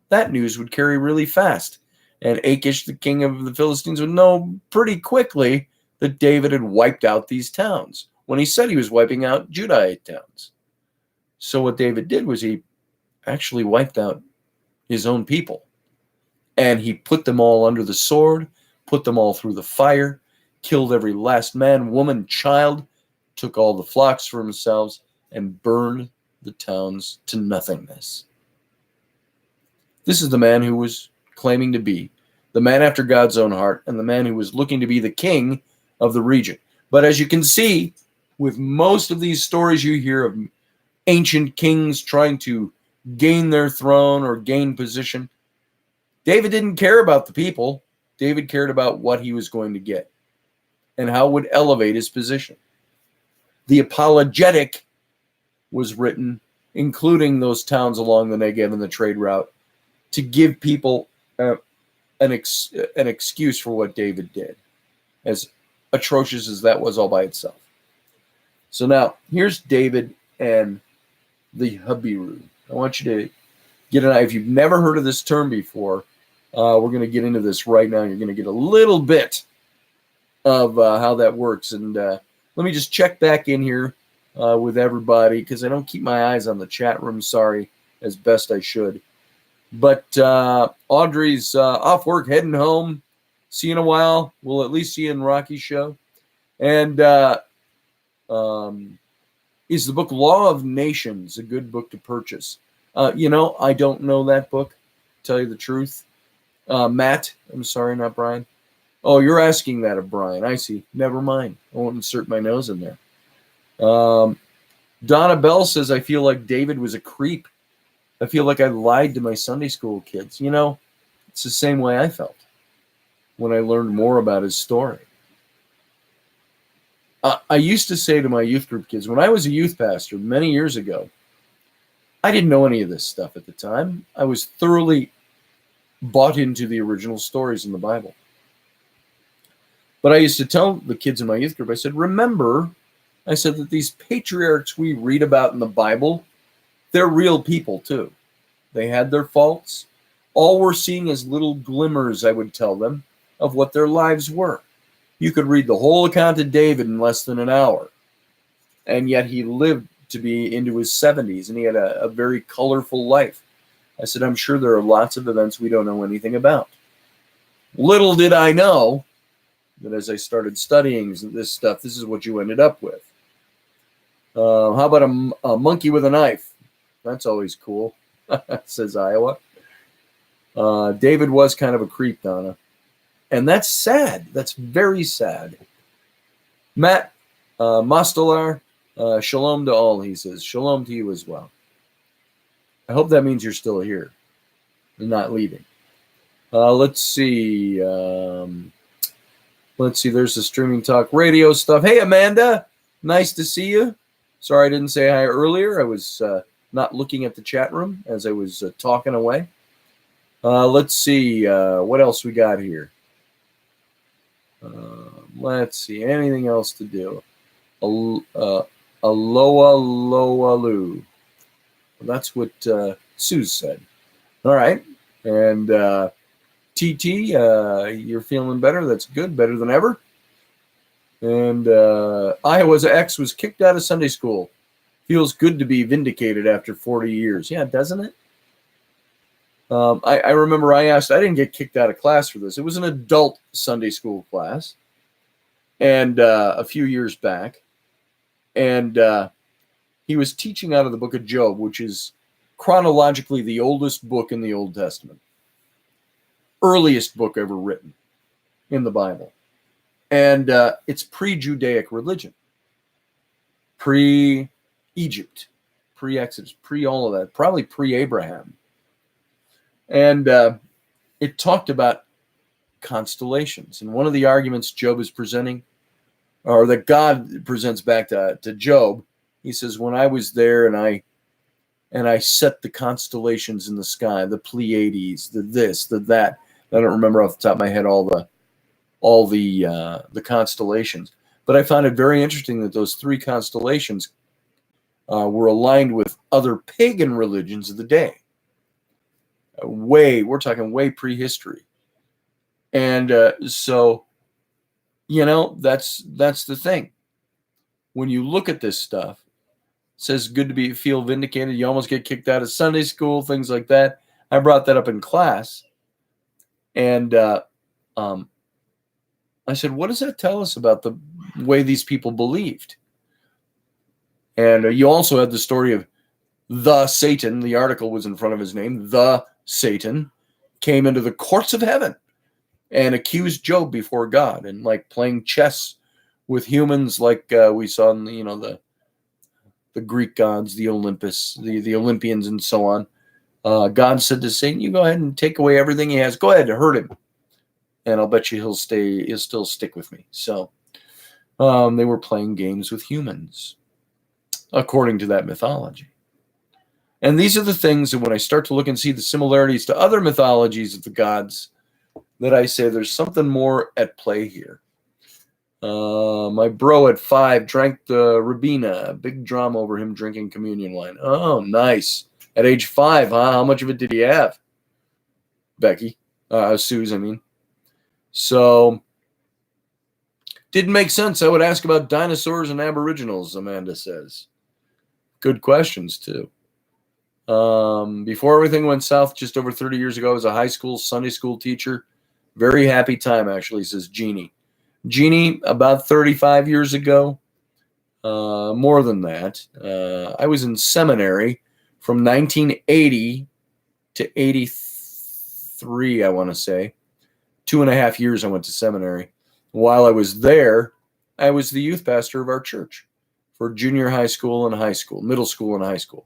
That news would carry really fast. And Achish, the king of the Philistines, would know pretty quickly that David had wiped out these towns when he said he was wiping out Judahite towns. So what David did was he actually wiped out his own people. And he put them all under the sword, put them all through the fire, killed every last man, woman, child, took all the flocks for themselves, and burned the towns to nothingness. This is the man who was claiming to be the man after God's own heart and the man who was looking to be the king of the region. But as you can see, with most of these stories you hear of ancient kings trying to gain their throne or gain position, David didn't care about the people. David cared about what he was going to get and how it would elevate his position. The Apologetic was written, including those towns along the Negev and the trade route, to give people an excuse for what David did, as atrocious as that was all by itself. So now, here's David and the Habiru. I want you to get an eye. If you've never heard of this term before, we're going to get into this right now. You're going to get a little bit of how that works. And let me just check back in here with everybody, because I don't keep my eyes on the chat room, sorry, as best I should. But Audrey's off work, heading home. See you in a while. We'll at least see you in Rocky's show. And is the book Law of Nations a good book to purchase? I don't know that book, to tell you the truth. Matt, I'm sorry, not Brian. Oh, you're asking that of Brian. I see. Never mind. I won't insert my nose in there. Donna Bell says, I feel like David was a creep. I feel like I lied to my Sunday school kids. It's the same way I felt when I learned more about his story. I used to say to my youth group kids, when I was a youth pastor many years ago, I didn't know any of this stuff at the time. I was thoroughly bought into the original stories in the Bible. But I used to tell the kids in my youth group, I said, remember, I said that these patriarchs we read about in the Bible, they're real people too. They had their faults. All we're seeing is little glimmers, I would tell them, of what their lives were. You could read the whole account of David in less than an hour. And yet he lived to be into his 70s, and he had a very colorful life. I said, I'm sure there are lots of events we don't know anything about. Little did I know that as I started studying this stuff, this is what you ended up with. How about a monkey with a knife? That's always cool, says Iowa. David was kind of a creep, Donna. And that's sad. That's very sad. Matt Mostelar, shalom to all, he says. Shalom to you as well. I hope that means you're still here and not leaving. Let's see. There's the streaming talk radio stuff. Hey, Amanda. Nice to see you. Sorry I didn't say hi earlier. I was not looking at the chat room as I was talking away. Let's see what else we got here. Let's see. Anything else to do? Aloha Loalu. That's what Sue said. All right. And TT, you're feeling better. That's good. Better than ever. And Iowa's ex was kicked out of Sunday school. Feels good to be vindicated after 40 years. Yeah, doesn't it? I remember I didn't get kicked out of class for this. It was an adult Sunday school class. And a few years back. And he was teaching out of the book of Job, which is chronologically the oldest book in the Old Testament. Earliest book ever written in the Bible. And it's pre-Judaic religion. Pre-Egypt. Pre-Exodus. Pre-all of that. Probably pre-Abraham. And it talked about constellations. And one of the arguments Job is presenting, or that God presents back to Job, he says, when I was there and I set the constellations in the sky, the Pleiades, the this, the that. I don't remember off the top of my head all the constellations. But I found it very interesting that those three constellations were aligned with other pagan religions of the day. We're talking way prehistory. And so, that's the thing. When you look at this stuff, it says good to feel vindicated. You almost get kicked out of Sunday school, things like that. I brought that up in class. And I said, what does that tell us about the way these people believed? And you also had the story of the Satan. The article was in front of his name. The Satan came into the courts of heaven and accused Job before God, and like playing chess with humans, like we saw in the Greek gods, the Olympus, the Olympians, and so on. God said to Satan, "You go ahead and take away everything he has. Go ahead and hurt him, and I'll bet you he'll still stick with me." So they were playing games with humans, according to that mythology. And these are the things that when I start to look and see the similarities to other mythologies of the gods, that I say there's something more at play here. My bro at 5 drank the Ribena. Big drama over him drinking communion wine. Oh, nice. At age 5, huh? How much of it did he have? Becky. Suze, I mean. So, didn't make sense. I would ask about dinosaurs and aboriginals, Amanda says. Good questions, too. Before everything went south just over 30 years ago, I was a high school Sunday school teacher. Very happy time, actually, says Jeannie. Jeannie, about 35 years ago, more than that. I was in seminary from 1980 to 83, I want to say. 2.5 years I went to seminary. While I was there, I was the youth pastor of our church for junior high school and high school, middle school and high school.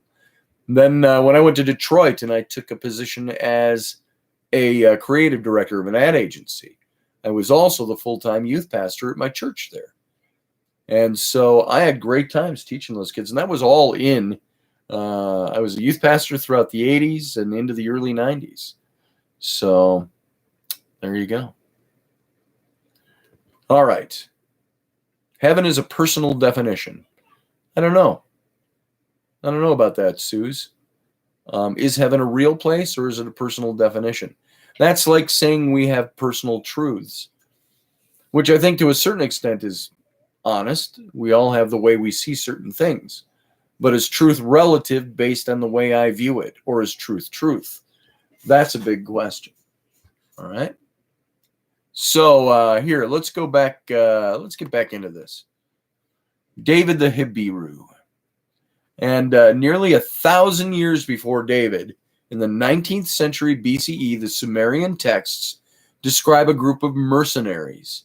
Then when I went to Detroit and I took a position as a creative director of an ad agency, I was also the full-time youth pastor at my church there. And so I had great times teaching those kids. And that was all in, I was a youth pastor throughout the 80s and into the early 90s. So there you go. All right. Heaven is a personal definition. I don't know about that, Suze. Is heaven a real place or is it a personal definition? That's like saying we have personal truths, which I think to a certain extent is honest. We all have the way we see certain things. But is truth relative based on the way I view it? Or is truth truth? That's a big question. All right. So here, let's go back. Let's get back into this. David the Heberu. And nearly 1,000 years before David, in the 19th century BCE, the Sumerian texts describe a group of mercenaries,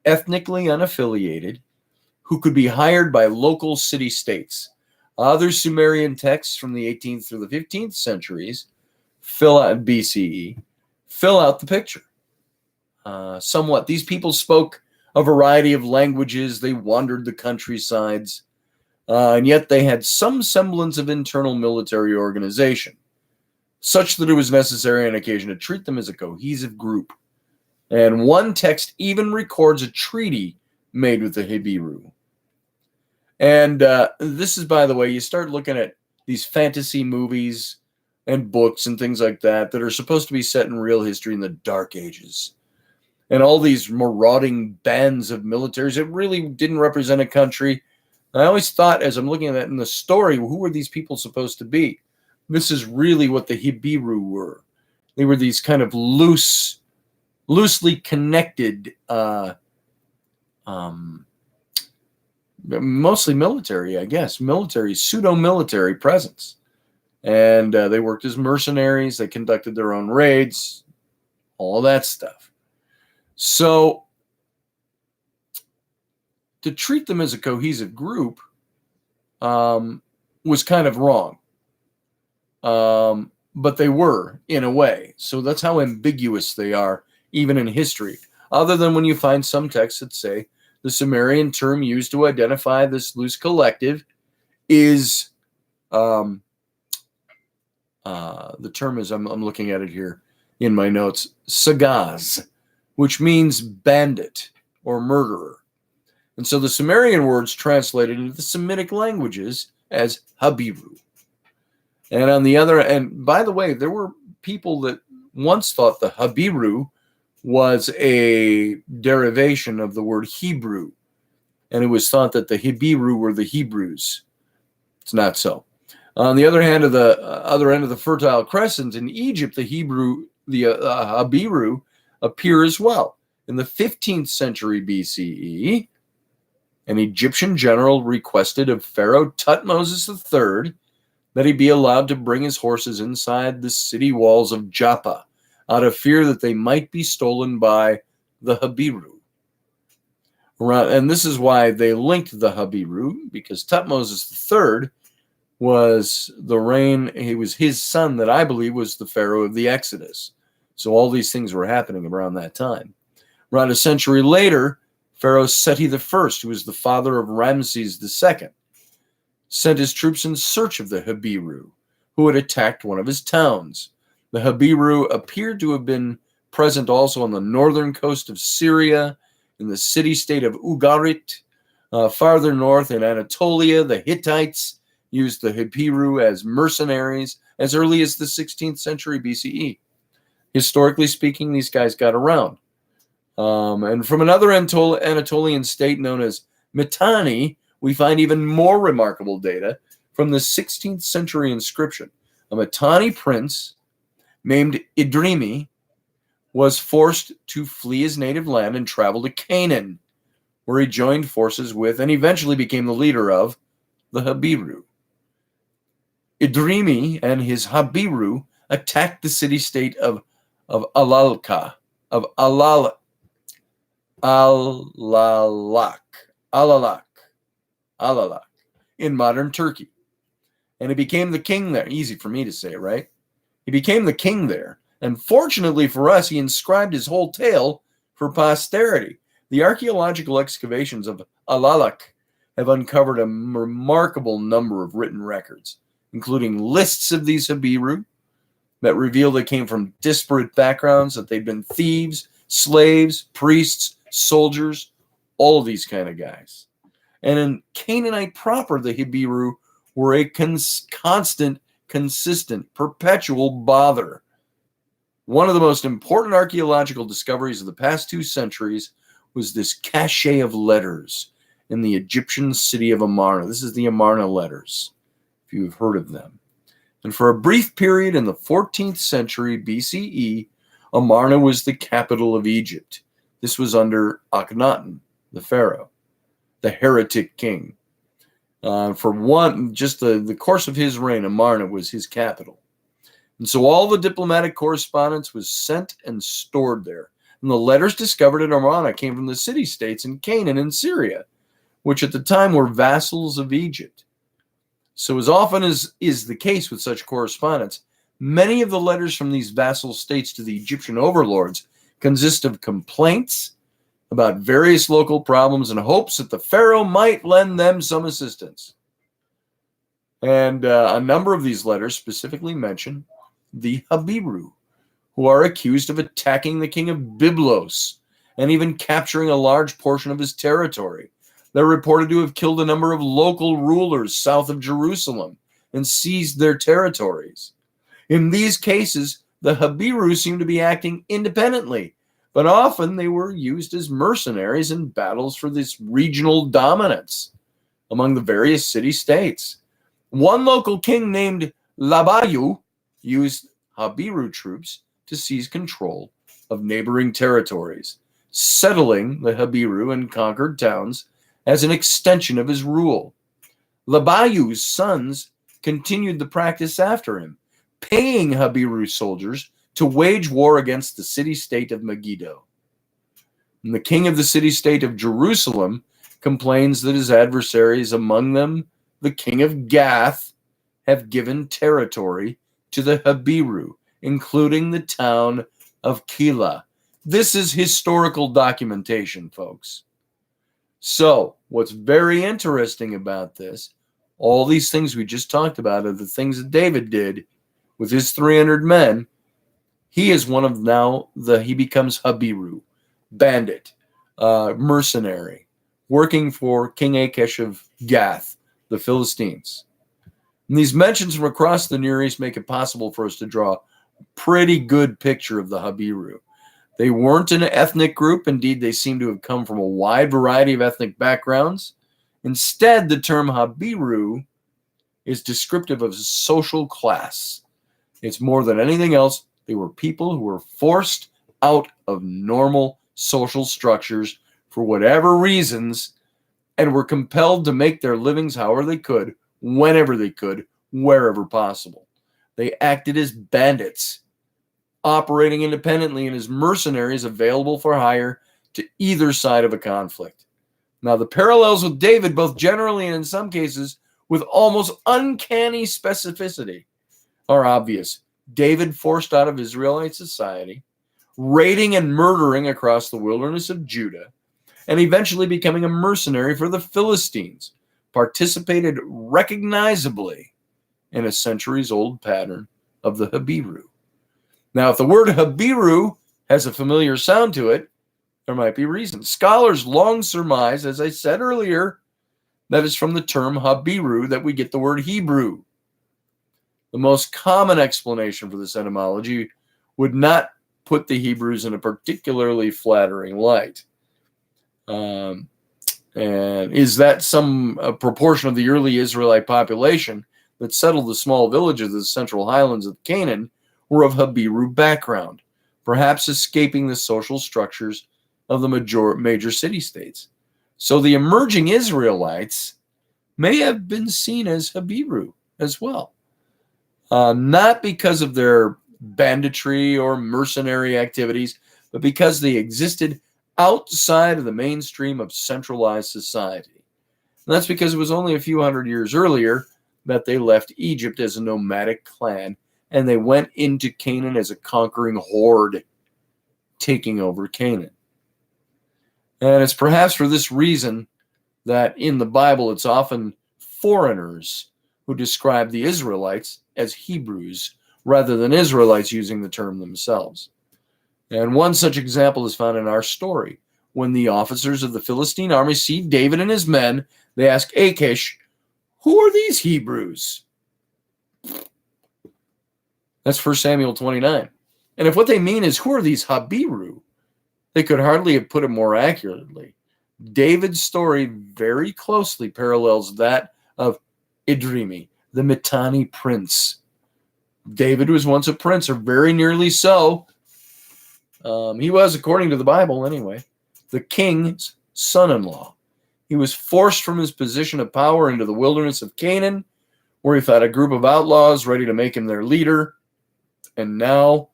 ethnically unaffiliated, who could be hired by local city-states. Other Sumerian texts from the 18th through the 15th centuries BCE fill out the picture. Somewhat. These people spoke a variety of languages. They wandered the countrysides. And yet they had some semblance of internal military organization, such that it was necessary on occasion to treat them as a cohesive group. And one text even records a treaty made with the Hebiru. And this is, by the way, you start looking at these fantasy movies and books and things like that that are supposed to be set in real history in the Dark Ages. And all these marauding bands of militaries, it really didn't represent a country. I always thought, as I'm looking at that in the story, who were these people supposed to be? This is really what the Hebiru were. They were these kind of loosely connected, mostly military, I guess, pseudo-military presence. And they worked as mercenaries. They conducted their own raids, all that stuff. So to treat them as a cohesive group was kind of wrong. But they were, in a way. So that's how ambiguous they are, even in history. Other than when you find some texts that say the Sumerian term used to identify this loose collective is, the term is, I'm looking at it here in my notes, sagaz, which means bandit or murderer. And so the Sumerian words translated into the Semitic languages as Habiru. And on the other, and by the way, there were people that once thought the Habiru was a derivation of the word Hebrew. And it was thought that the Hebiru were the Hebrews. It's not so. On the other hand, of the other end of the Fertile Crescent in Egypt, the Habiru appear as well. In the 15th century BCE, an Egyptian general requested of Pharaoh Tutmosis III that he be allowed to bring his horses inside the city walls of Joppa out of fear that they might be stolen by the Habiru. And this is why they linked the Habiru, because Tutmosis III was he was his son that I believe was the Pharaoh of the Exodus. So all these things were happening around that time. Around a century later, Pharaoh Seti I, who was the father of Ramses II, sent his troops in search of the Habiru, who had attacked one of his towns. The Habiru appeared to have been present also on the northern coast of Syria, in the city-state of Ugarit. Farther north in Anatolia, the Hittites used the Habiru as mercenaries as early as the 16th century BCE. Historically speaking, these guys got around. And from another Anatolian state known as Mitanni, we find even more remarkable data from the 16th century inscription. A Mitanni prince named Idrimi was forced to flee his native land and travel to Canaan, where he joined forces with and eventually became the leader of the Habiru. Idrimi and his Habiru attacked the city-state of Alalak, in modern Turkey. And he became the king there. Easy for me to say, right? He became the king there. And fortunately for us, he inscribed his whole tale for posterity. The archaeological excavations of Alalak have uncovered a remarkable number of written records, including lists of these Habiru that reveal they came from disparate backgrounds, that they'd been thieves, slaves, priests, soldiers, all of these kind of guys. And in Canaanite proper, the Habiru were a constant, consistent, perpetual bother. One of the most important archaeological discoveries of the past 2 centuries was this cache of letters in the Egyptian city of Amarna. This is the Amarna letters, if you've heard of them. And for a brief period in the 14th century BCE, Amarna was the capital of Egypt. This was under Akhenaten, the pharaoh, the heretic king. For the course of his reign, Amarna was his capital. And so all the diplomatic correspondence was sent and stored there. And the letters discovered at Amarna came from the city-states in Canaan and Syria, which at the time were vassals of Egypt. So as often as is the case with such correspondence, many of the letters from these vassal states to the Egyptian overlords consist of complaints about various local problems and hopes that the pharaoh might lend them some assistance. And a number of these letters specifically mention the Habiru, who are accused of attacking the king of Byblos and even capturing a large portion of his territory. They're reported to have killed a number of local rulers south of Jerusalem and seized their territories. In these cases, the Habiru seem to be acting independently, but often they were used as mercenaries in battles for this regional dominance among the various city-states. One local king named Labayu used Habiru troops to seize control of neighboring territories, settling the Habiru in conquered towns as an extension of his rule. Labayu's sons continued the practice after him, paying Habiru soldiers to wage war against the city-state of Megiddo. And the king of the city-state of Jerusalem complains that his adversaries, among them the king of Gath, have given territory to the Habiru, including the town of Kayla. This is historical documentation, folks. So, what's very interesting about this, all these things we just talked about are the things that David did with his 300 men. He is one of he becomes Habiru, bandit, mercenary, working for King Achish of Gath, the Philistines. And these mentions from across the Near East make it possible for us to draw a pretty good picture of the Habiru. They weren't an ethnic group. Indeed, they seem to have come from a wide variety of ethnic backgrounds. Instead, the term Habiru is descriptive of a social class. It's more than anything else. They were people who were forced out of normal social structures for whatever reasons and were compelled to make their livings however they could, whenever they could, wherever possible. They acted as bandits, operating independently and as mercenaries available for hire to either side of a conflict. Now, the parallels with David, both generally and in some cases with almost uncanny specificity, are obvious. David forced out of Israelite society, raiding and murdering across the wilderness of Judah, and eventually becoming a mercenary for the Philistines, participated recognizably in a centuries-old pattern of the Habiru. Now, if the word Habiru has a familiar sound to it, there might be reasons. Scholars long surmise, as I said earlier, that it's from the term Habiru that we get the word Hebrew. The most common explanation for this etymology would not put the Hebrews in a particularly flattering light. And is that some proportion of the early Israelite population that settled the small villages of the central highlands of Canaan were of Habiru background, perhaps escaping the social structures of the major city-states. So the emerging Israelites may have been seen as Habiru as well. Not because of their banditry or mercenary activities, but because they existed outside of the mainstream of centralized society. And that's because it was only a few hundred years earlier that they left Egypt as a nomadic clan, and they went into Canaan as a conquering horde, taking over Canaan. And it's perhaps for this reason that in the Bible it's often foreigners who describe the Israelites as Hebrews rather than Israelites using the term themselves. And one such example is found in our story. When the officers of the Philistine army see David and his men, they ask Achish, "Who are these Hebrews?" That's 1 Samuel 29. And if what they mean is, who are these Habiru, they could hardly have put it more accurately. David's story very closely parallels that of Idrimi, the Mitanni prince. David was once a prince, or very nearly so. He was, according to the Bible anyway, the king's son-in-law. He was forced from his position of power into the wilderness of Canaan, where he found a group of outlaws ready to make him their leader. And now,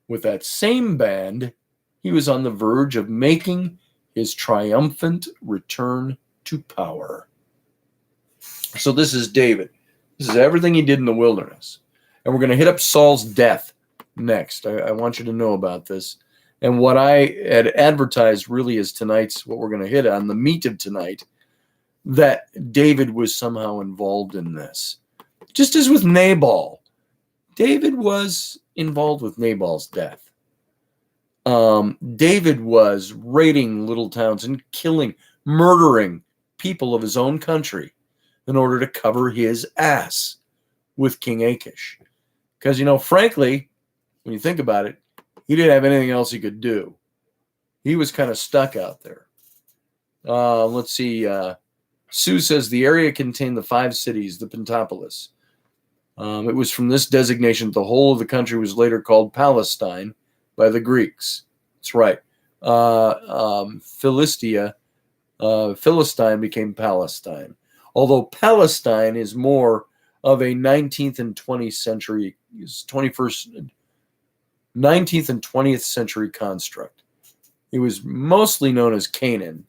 with that same band, he was on the verge of making his triumphant return to power. So this is David. This is everything he did in the wilderness. And we're going to hit up Saul's death next. I want you to know about this. And what I had advertised really is tonight's, what we're going to hit on, the meat of tonight, that David was somehow involved in this. Just as with Nabal, David was involved with Nabal's death. David was raiding little towns and murdering people of his own country in order to cover his ass with King Achish. Because, frankly, when you think about it, he didn't have anything else he could do. He was kind of stuck out there. Let's see. Sue says the area contained the 5 cities, the Pentapolis. It was from this designation that the whole of the country was later called Palestine by the Greeks. That's right. Philistine became Palestine. Although Palestine is more of a 19th and 20th century, 19th and 20th century construct. It was mostly known as Canaan.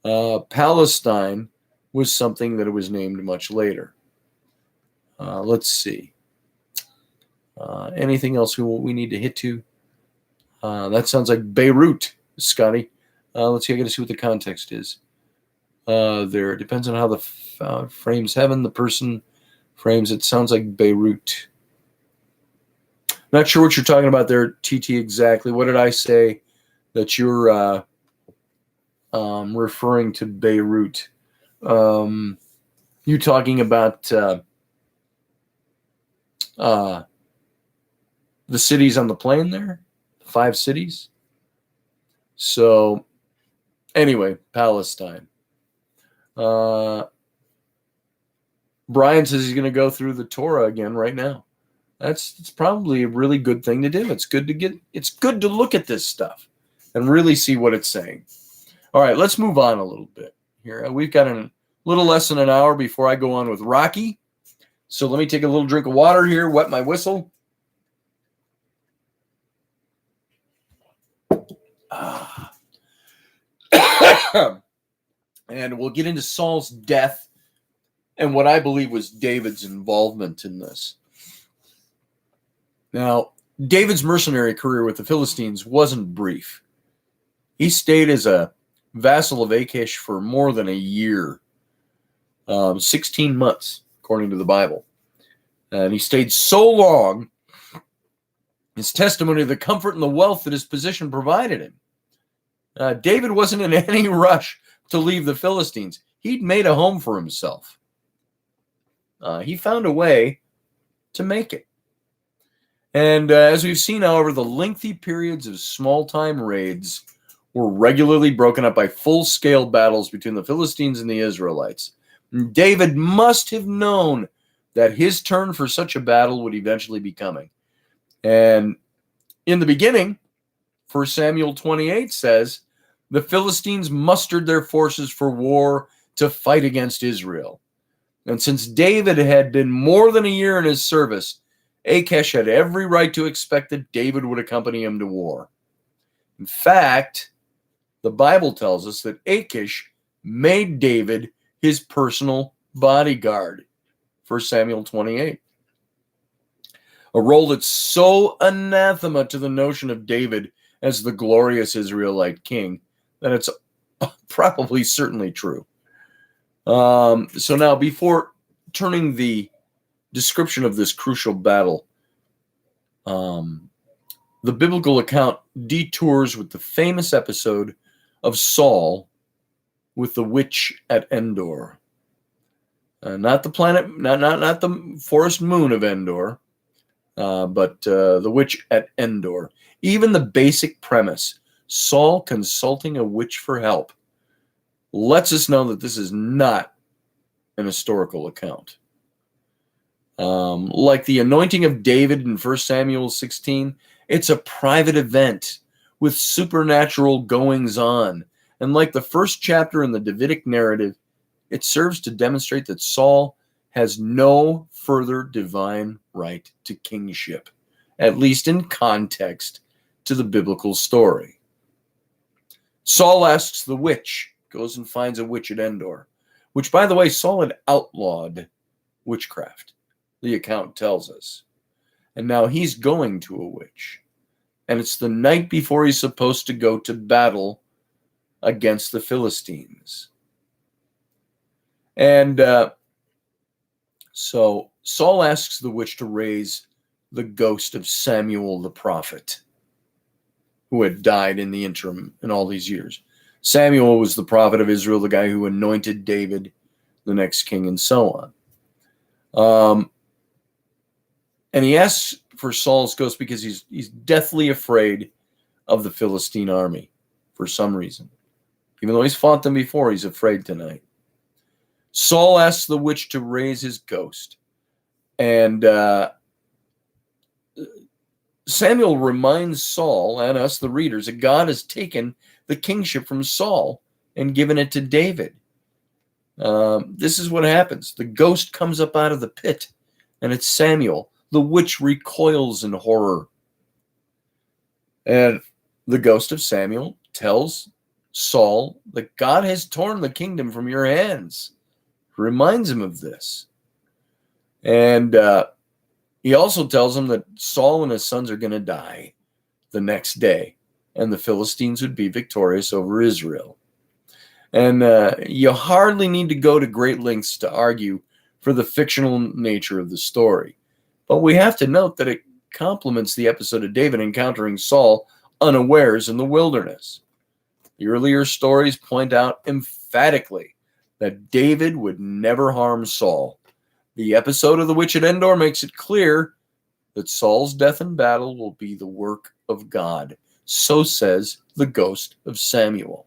Palestine was something that it was named much later. Let's see. Anything else we need to hit to? That sounds like Beirut, Scotty. Let's see. I got to see what the context is. There. It depends on how the frames heaven, the person frames. It sounds like Beirut. Not sure what you're talking about there, TT, exactly. What did I say that you're referring to Beirut? You talking about the cities on the plain there? 5 cities? So, anyway, Palestine. Brian says he's going to go through the Torah again right now. It's probably a really good thing to do. It's good to look at this stuff and really see what it's saying. All right, let's move on a little bit here. We've got a little less than an hour before I go on with Rocky. So let me take a little drink of water here, wet my whistle. And we'll get into Saul's death and what I believe was David's involvement in this. Now, David's mercenary career with the Philistines wasn't brief. He stayed as a vassal of Achish for more than a year, 16 months, according to the Bible. And he stayed so long, his testimony to the comfort and the wealth that his position provided him. David wasn't in any rush to leave the Philistines. He'd made a home for himself. He found a way to make it. And as we've seen, however, the lengthy periods of small-time raids were regularly broken up by full-scale battles between the Philistines and the Israelites. And David must have known that his turn for such a battle would eventually be coming. And in the beginning, 1 Samuel 28 says, the Philistines mustered their forces for war to fight against Israel. And since David had been more than a year in his service, Achish had every right to expect that David would accompany him to war. In fact, the Bible tells us that Achish made David his personal bodyguard. 1 Samuel 28. A role that's so anathema to the notion of David as the glorious Israelite king that it's probably certainly true. So now, before turning the description of this crucial battle, the biblical account detours with the famous episode of Saul with the witch at Endor. Not the planet, not the forest moon of Endor, but the witch at Endor. Even the basic premise, Saul consulting a witch for help, lets us know that this is not an historical account. Like the anointing of David in 1 Samuel 16, it's a private event with supernatural goings-on. And like the first chapter in the Davidic narrative, it serves to demonstrate that Saul has no further divine right to kingship, at least in context to the biblical story. Saul asks the witch, goes and finds a witch at Endor, which, by the way, Saul had outlawed witchcraft, the account tells us. And now he's going to a witch. And it's the night before he's supposed to go to battle against the Philistines. And so Saul asks the witch to raise the ghost of Samuel the prophet, who had died in the interim in all these years. Samuel was the prophet of Israel, the guy who anointed David the next king, and so on. And he asks for Saul's ghost because he's deathly afraid of the Philistine army for some reason. Even though he's fought them before, he's afraid tonight. Saul asks the witch to raise his ghost. And Samuel reminds Saul and us, the readers, that God has taken the kingship from Saul and given it to David. This is what happens. The ghost comes up out of the pit, and it's Samuel. The witch recoils in horror. And the ghost of Samuel tells Saul that God has torn the kingdom from your hands. Reminds him of this. And he also tells him that Saul and his sons are going to die the next day, and the Philistines would be victorious over Israel. And you hardly need to go to great lengths to argue for the fictional nature of the story. But we have to note that it complements the episode of David encountering Saul unawares in the wilderness. The earlier stories point out emphatically that David would never harm Saul. The episode of the witch at Endor makes it clear that Saul's death in battle will be the work of God. So says the ghost of Samuel.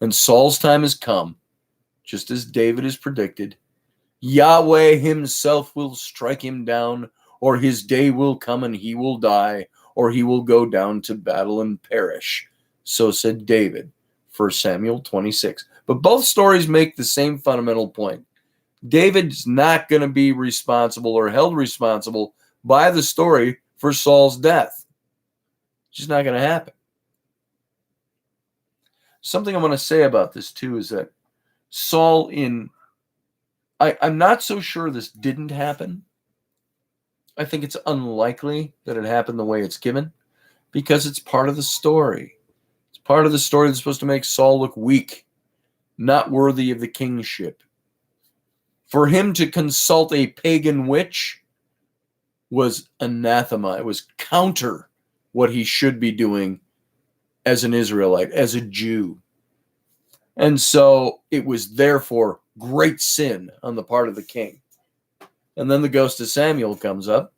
And Saul's time has come, just as David has predicted. Yahweh himself will strike him down, or his day will come and he will die, or he will go down to battle and perish. So said David, 1 Samuel 26. But both stories make the same fundamental point. David's not going to be responsible or held responsible by the story for Saul's death. It's just not going to happen. Something I want to say about this too is that Saul I'm not so sure this didn't happen. I think it's unlikely that it happened the way it's given because it's part of the story. It's part of the story that's supposed to make Saul look weak, not worthy of the kingship. For him to consult a pagan witch was anathema. It was counter what he should be doing as an Israelite, as a Jew. And so it was therefore great sin on the part of the king. And then the ghost of Samuel comes up,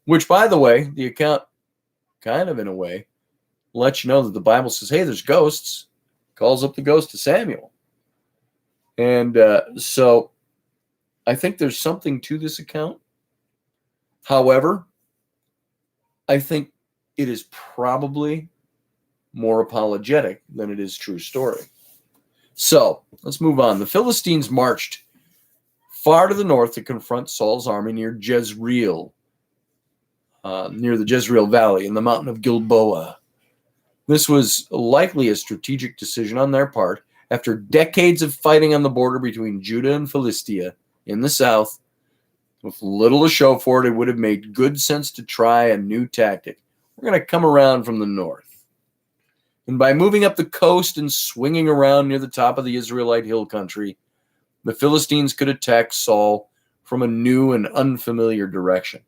which, by the way, the account kind of in a way lets you know that the Bible says, hey, there's ghosts. Calls up the ghost of Samuel. And so I think there's something to this account. However, I think it is probably more apologetic than it is true story. So let's move on. The Philistines marched far to the north to confront Saul's army near Jezreel, near the Jezreel Valley in the mountain of Gilboa. This was likely a strategic decision on their part after decades of fighting on the border between Judah and Philistia in the south. With little to show for it, it would have made good sense to try a new tactic. We're going to come around from the north. And by moving up the coast and swinging around near the top of the Israelite hill country, the Philistines could attack Saul from a new and unfamiliar direction.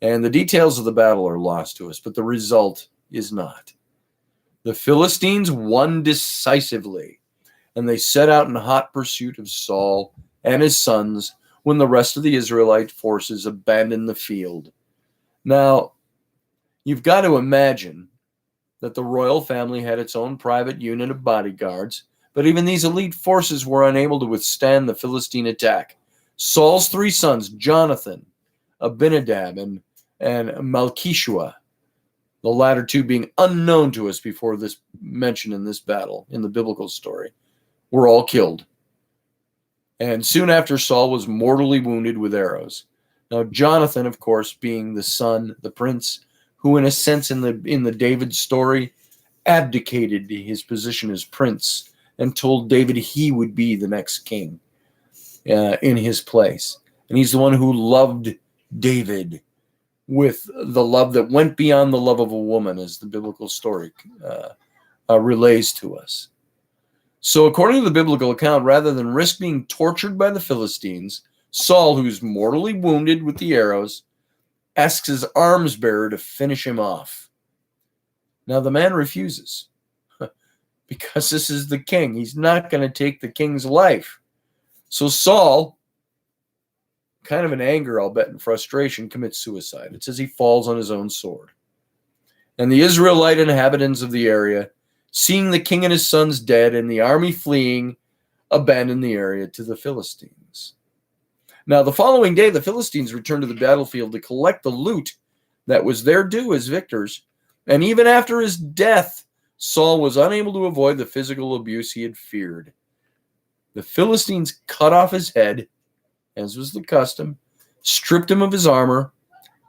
And the details of the battle are lost to us, but the result is not. The Philistines won decisively, and they set out in hot pursuit of Saul and his sons when the rest of the Israelite forces abandoned the field. Now, you've got to imagine that the royal family had its own private unit of bodyguards, but even these elite forces were unable to withstand the Philistine attack. Saul's three sons, Jonathan, Abinadab, and Malchishua, the latter two being unknown to us before this mention in this battle, in the biblical story, were all killed. And soon after, Saul was mortally wounded with arrows. Now, Jonathan, of course, being the son, the prince, who in a sense in the David story abdicated his position as prince and told David he would be the next king in his place. And he's the one who loved David with the love that went beyond the love of a woman, as the biblical story relays to us. So according to the biblical account, rather than risk being tortured by the Philistines, Saul, who's mortally wounded with the arrows, asks his arms bearer to finish him off. Now the man refuses because this is the king. He's not going to take the king's life. So Saul, kind of in anger, I'll bet, and frustration, commits suicide. It says he falls on his own sword. And the Israelite inhabitants of the area, seeing the king and his sons dead and the army fleeing, abandon the area to the Philistines. Now, the following day, the Philistines returned to the battlefield to collect the loot that was their due as victors. And even after his death, Saul was unable to avoid the physical abuse he had feared. The Philistines cut off his head, as was the custom, stripped him of his armor,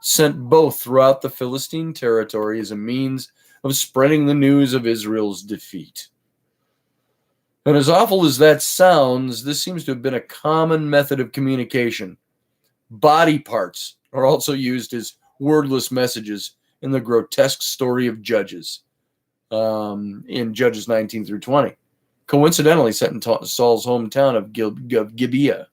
sent both throughout the Philistine territory as a means of spreading the news of Israel's defeat. And as awful as that sounds, this seems to have been a common method of communication. Body parts are also used as wordless messages in the grotesque story of Judges, in Judges 19 through 20. Coincidentally set in Saul's hometown of Gibeah,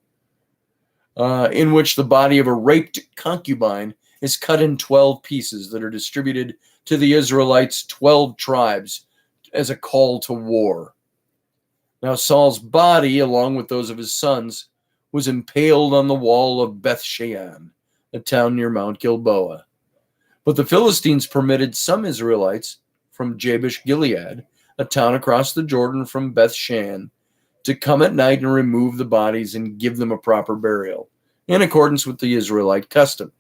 in which the body of a raped concubine is cut in 12 pieces that are distributed to the Israelites' 12 tribes as a call to war. Now Saul's body, along with those of his sons, was impaled on the wall of Beth-shean, a town near Mount Gilboa. But the Philistines permitted some Israelites from Jabesh-Gilead, a town across the Jordan from Beth-shean, to come at night and remove the bodies and give them a proper burial, in accordance with the Israelite custom.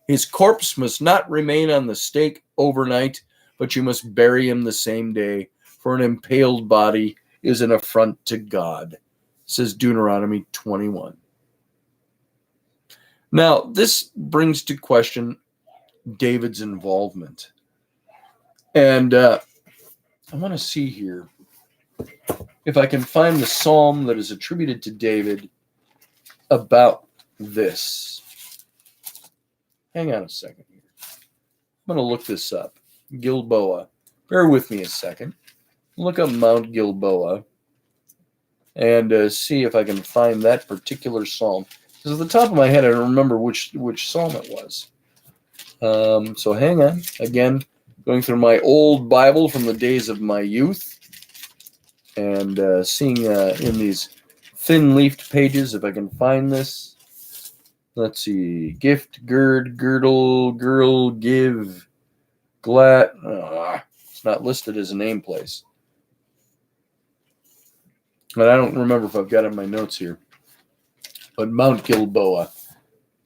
His corpse must not remain on the stake overnight, but you must bury him the same day, for an impaled body is an affront to God, says Deuteronomy 21. Now, this brings to question David's involvement. And I want to see here if I can find the psalm that is attributed to David about this. Hang on a second here. I'm going to look this up. Gilboa. Bear with me a second. Look up Mount Gilboa and see if I can find that particular psalm. Because at the top of my head, I don't remember which psalm it was. So hang on. Again, going through my old Bible from the days of my youth and seeing in these thin-leafed pages if I can find this. Let's see. Gift, gird, girdle, girl, give, glat. It's not listed as a name place. But I don't remember if I've got it in my notes here. But Mount Gilboa.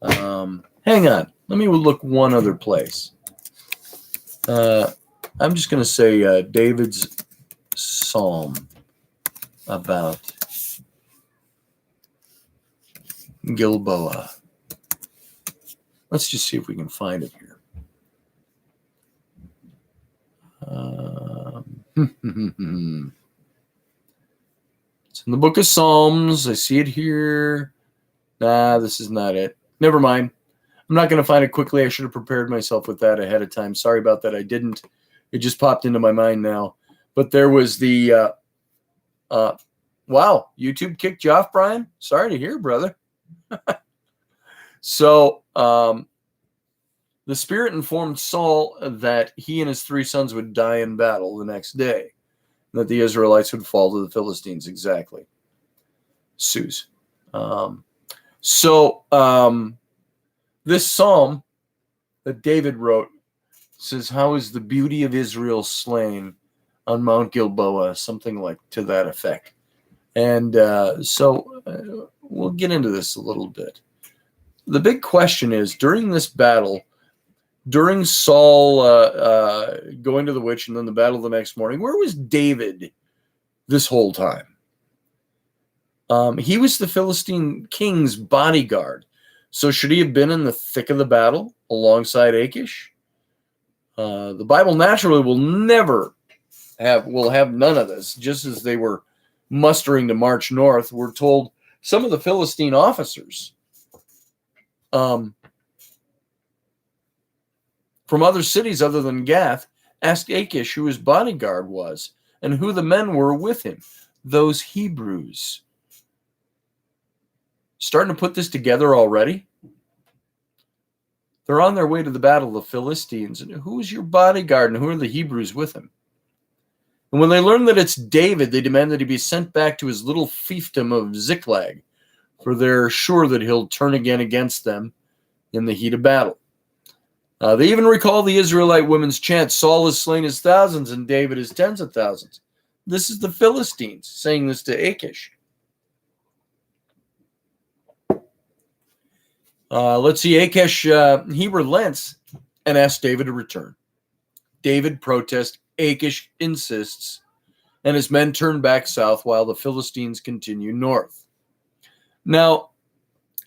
Hang on. Let me look one other place. I'm just going to say David's psalm about Gilboa. Let's just see if we can find it here. It's in the book of Psalms. I see it here. Nah, this is not it. Never mind. I'm not going to find it quickly. I should have prepared myself with that ahead of time. Sorry about that. I didn't. It just popped into my mind now. But there was the... wow, YouTube kicked you off, Brian? Sorry to hear, brother. So, the Spirit informed Saul that he and his 3 sons would die in battle the next day, that the Israelites would fall to the Philistines. Exactly. Suze. This psalm that David wrote says, "How is the beauty of Israel slain on Mount Gilboa?" Something like to that effect. And we'll get into this a little bit. The big question is, during this battle, during Saul going to the witch and then the battle the next morning, where was David this whole time? He was the Philistine king's bodyguard. So should he have been in the thick of the battle alongside Achish? The Bible naturally will have none of this. Just as they were mustering to march north, we're told some of the Philistine officers from other cities other than Gath asked Achish who his bodyguard was and who the men were with him. Those Hebrews. Starting to put this together already? They're on their way to the battle of the Philistines. And who is your bodyguard and who are the Hebrews with him? And when they learn that it's David, they demand that he be sent back to his little fiefdom of Ziklag, for they're sure that he'll turn again against them in the heat of battle. They even recall the Israelite women's chant, Saul has slain his thousands and David his tens of thousands. This is the Philistines saying this to Achish. Let's see, Achish, he relents and asks David to return. David protests, Achish insists, and his men turn back south while the Philistines continue north. Now,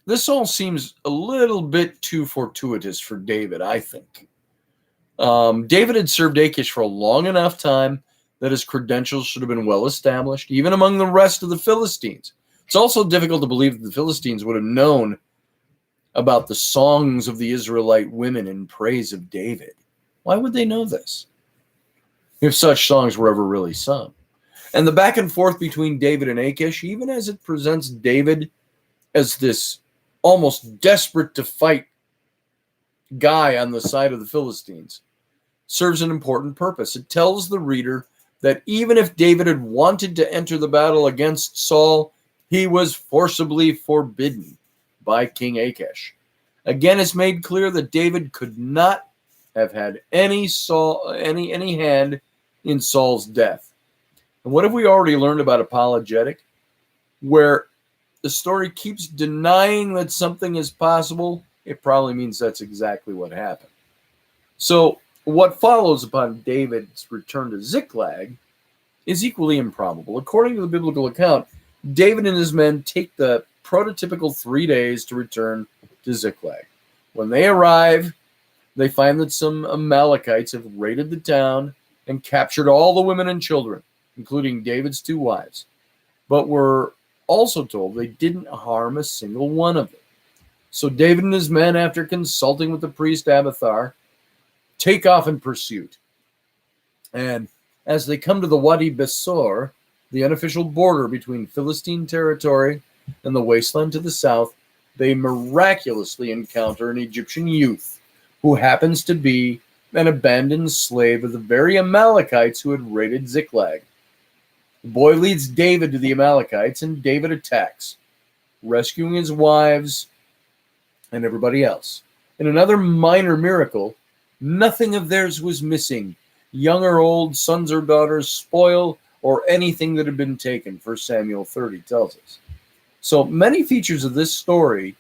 this all seems a little bit too fortuitous for David, I think. David had served Achish for a long enough time that his credentials should have been well established, even among the rest of the Philistines. It's also difficult to believe that the Philistines would have known about the songs of the Israelite women in praise of David. Why would they know this, if such songs were ever really sung? And the back and forth between David and Achish, even as it presents David as this almost desperate to fight guy on the side of the Philistines, serves an important purpose. It tells the reader that even if David had wanted to enter the battle against Saul, he was forcibly forbidden by King Achish. Again, it's made clear that David could not have had any hand in Saul's death. And what have we already learned about Apologetic? Where the story keeps denying that something is possible, it probably means that's exactly what happened. So what follows upon David's return to Ziklag is equally improbable. According to the biblical account, David and his men take the prototypical 3 days to return to Ziklag. When they arrive, they find that some Amalekites have raided the town and captured all the women and children, including David's 2 wives. But we're also told they didn't harm a single one of them. So David and his men, after consulting with the priest Abiathar, take off in pursuit. And as they come to the Wadi Besor, the unofficial border between Philistine territory and the wasteland to the south, they miraculously encounter an Egyptian youth who happens to be an abandoned slave of the very Amalekites who had raided Ziklag. The boy leads David to the Amalekites, and David attacks, rescuing his wives and everybody else. In another minor miracle, nothing of theirs was missing, young or old, sons or daughters, spoil, or anything that had been taken, 1 Samuel 30 tells us. So many features of this story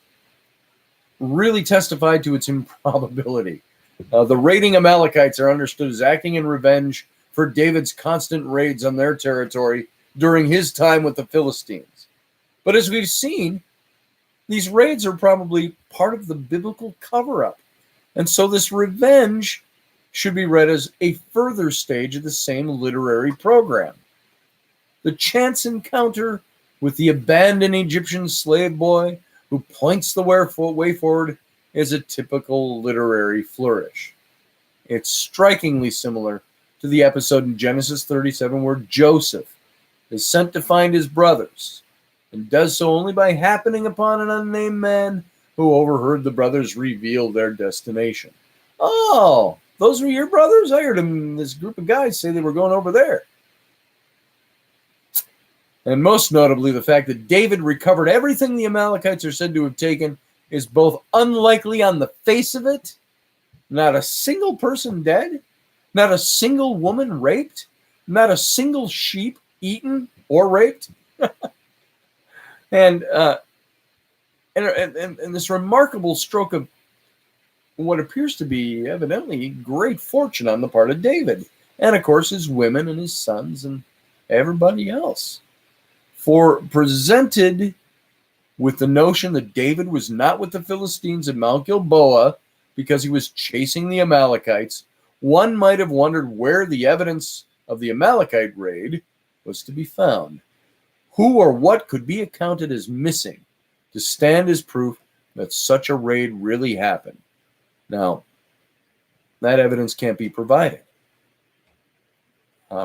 really testify to its improbability. The raiding Amalekites are understood as acting in revenge for David's constant raids on their territory during his time with the Philistines. But as we've seen, these raids are probably part of the biblical cover-up. And so this revenge should be read as a further stage of the same literary program. The chance encounter with the abandoned Egyptian slave boy who points the way forward is a typical literary flourish. It's strikingly similar to the episode in Genesis 37 where Joseph is sent to find his brothers and does so only by happening upon an unnamed man who overheard the brothers reveal their destination. Oh, those were your brothers? I heard this group of guys say they were going over there. And most notably, the fact that David recovered everything the Amalekites are said to have taken is both unlikely on the face of it. Not a single person dead. Not a single woman raped. Not a single sheep eaten or raped. And this remarkable stroke of what appears to be evidently great fortune on the part of David. And, of course, his women and his sons and everybody else. For presented with the notion that David was not with the Philistines at Mount Gilboa because he was chasing the Amalekites, one might have wondered where the evidence of the Amalekite raid was to be found. Who or what could be accounted as missing to stand as proof that such a raid really happened? Now, that evidence can't be provided.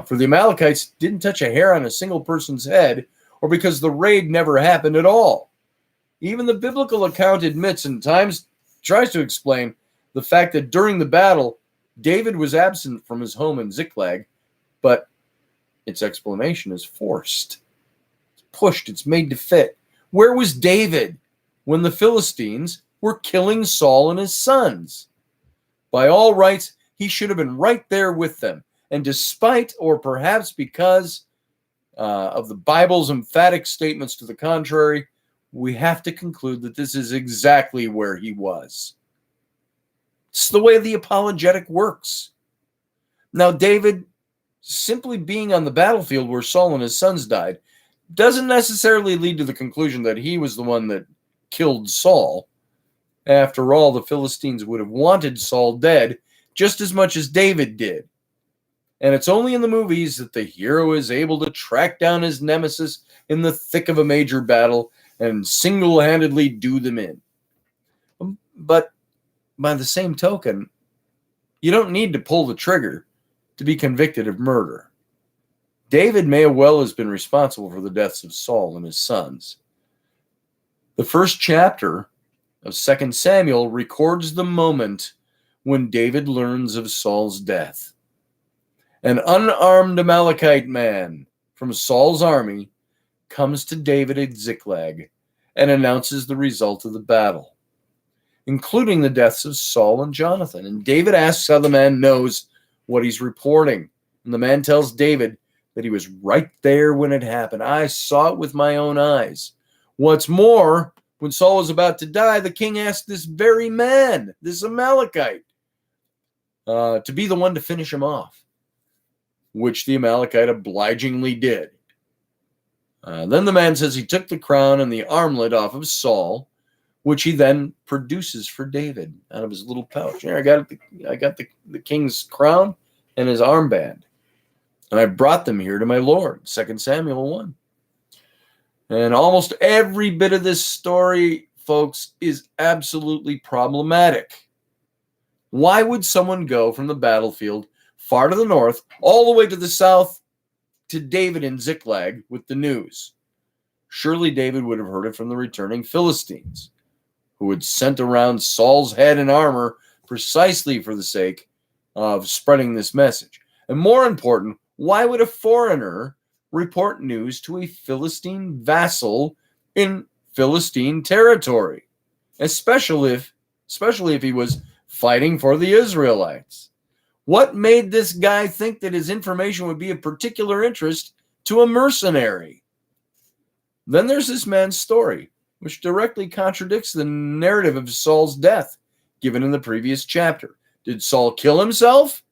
For the Amalekites didn't touch a hair on a single person's head, or because the raid never happened at all. Even the biblical account admits and times tries to explain the fact that during the battle, David was absent from his home in Ziklag, but its explanation is forced. It's pushed, it's made to fit. Where was David when the Philistines were killing Saul and his sons? By all rights, he should have been right there with them. And despite, or perhaps because of the Bible's emphatic statements to the contrary, we have to conclude that this is exactly where he was. It's the way the apologetic works. Now, David, simply being on the battlefield where Saul and his sons died, doesn't necessarily lead to the conclusion that he was the one that killed Saul. After all, the Philistines would have wanted Saul dead just as much as David did. And it's only in the movies that the hero is able to track down his nemesis in the thick of a major battle and single-handedly do them in. But by the same token, you don't need to pull the trigger to be convicted of murder. David may well have been responsible for the deaths of Saul and his sons. The first chapter of 2 Samuel records the moment when David learns of Saul's death. An unarmed Amalekite man from Saul's army comes to David at Ziklag and announces the result of the battle, including the deaths of Saul and Jonathan. And David asks how the man knows what he's reporting. And the man tells David that he was right there when it happened. I saw it with my own eyes. What's more, when Saul was about to die, the king asked this very man, this Amalekite, to be the one to finish him off, which the Amalekite obligingly did. Then the man says he took the crown and the armlet off of Saul, which he then produces for David out of his little pouch. Here, I got the king's crown and his armband, and I brought them here to my lord. 2 Samuel 1. And almost every bit of this story, folks, is absolutely problematic. Why would someone go from the battlefield far to the north, all the way to the south, to David in Ziklag with the news? Surely David would have heard it from the returning Philistines, who had sent around Saul's head and armor precisely for the sake of spreading this message. And more important, why would a foreigner report news to a Philistine vassal in Philistine territory, especially if he was fighting for the Israelites? What made this guy think that his information would be of particular interest to a mercenary? Then there's this man's story, which directly contradicts the narrative of Saul's death given in the previous chapter. Did Saul kill himself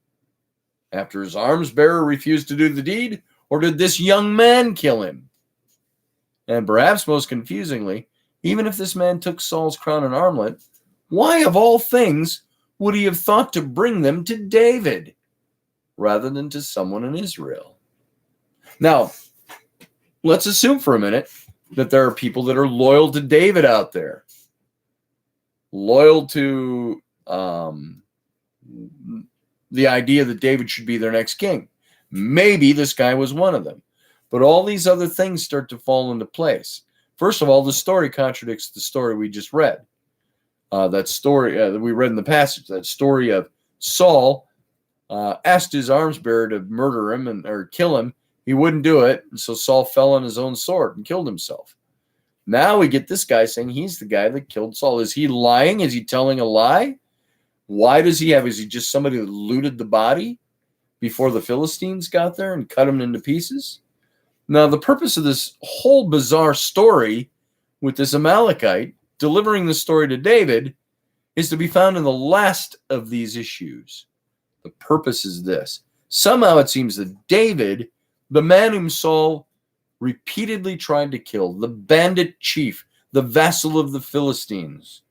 after his arms bearer refused to do the deed, or did this young man kill him? And perhaps most confusingly, even if this man took Saul's crown and armlet, why of all things would he have thought to bring them to David rather than to someone in Israel? Now, let's assume for a minute that there are people that are loyal to David out there, loyal to the idea that David should be their next king. Maybe this guy was one of them. But all these other things start to fall into place. First of all, the story contradicts the story we just read. That story that we read in the passage, that story of Saul asked his arms bearer to murder him or kill him. He wouldn't do it, and so Saul fell on his own sword and killed himself. Now we get this guy saying he's the guy that killed Saul. Is he lying? Is he telling a lie? Why does he have? Is he just somebody that looted the body before the Philistines got there and cut him into pieces? Now, the purpose of this whole bizarre story with this Amalekite delivering the story to David is to be found in the last of these issues. The purpose is this. Somehow it seems that David, the man whom Saul repeatedly tried to kill, the bandit chief, the vassal of the Philistines,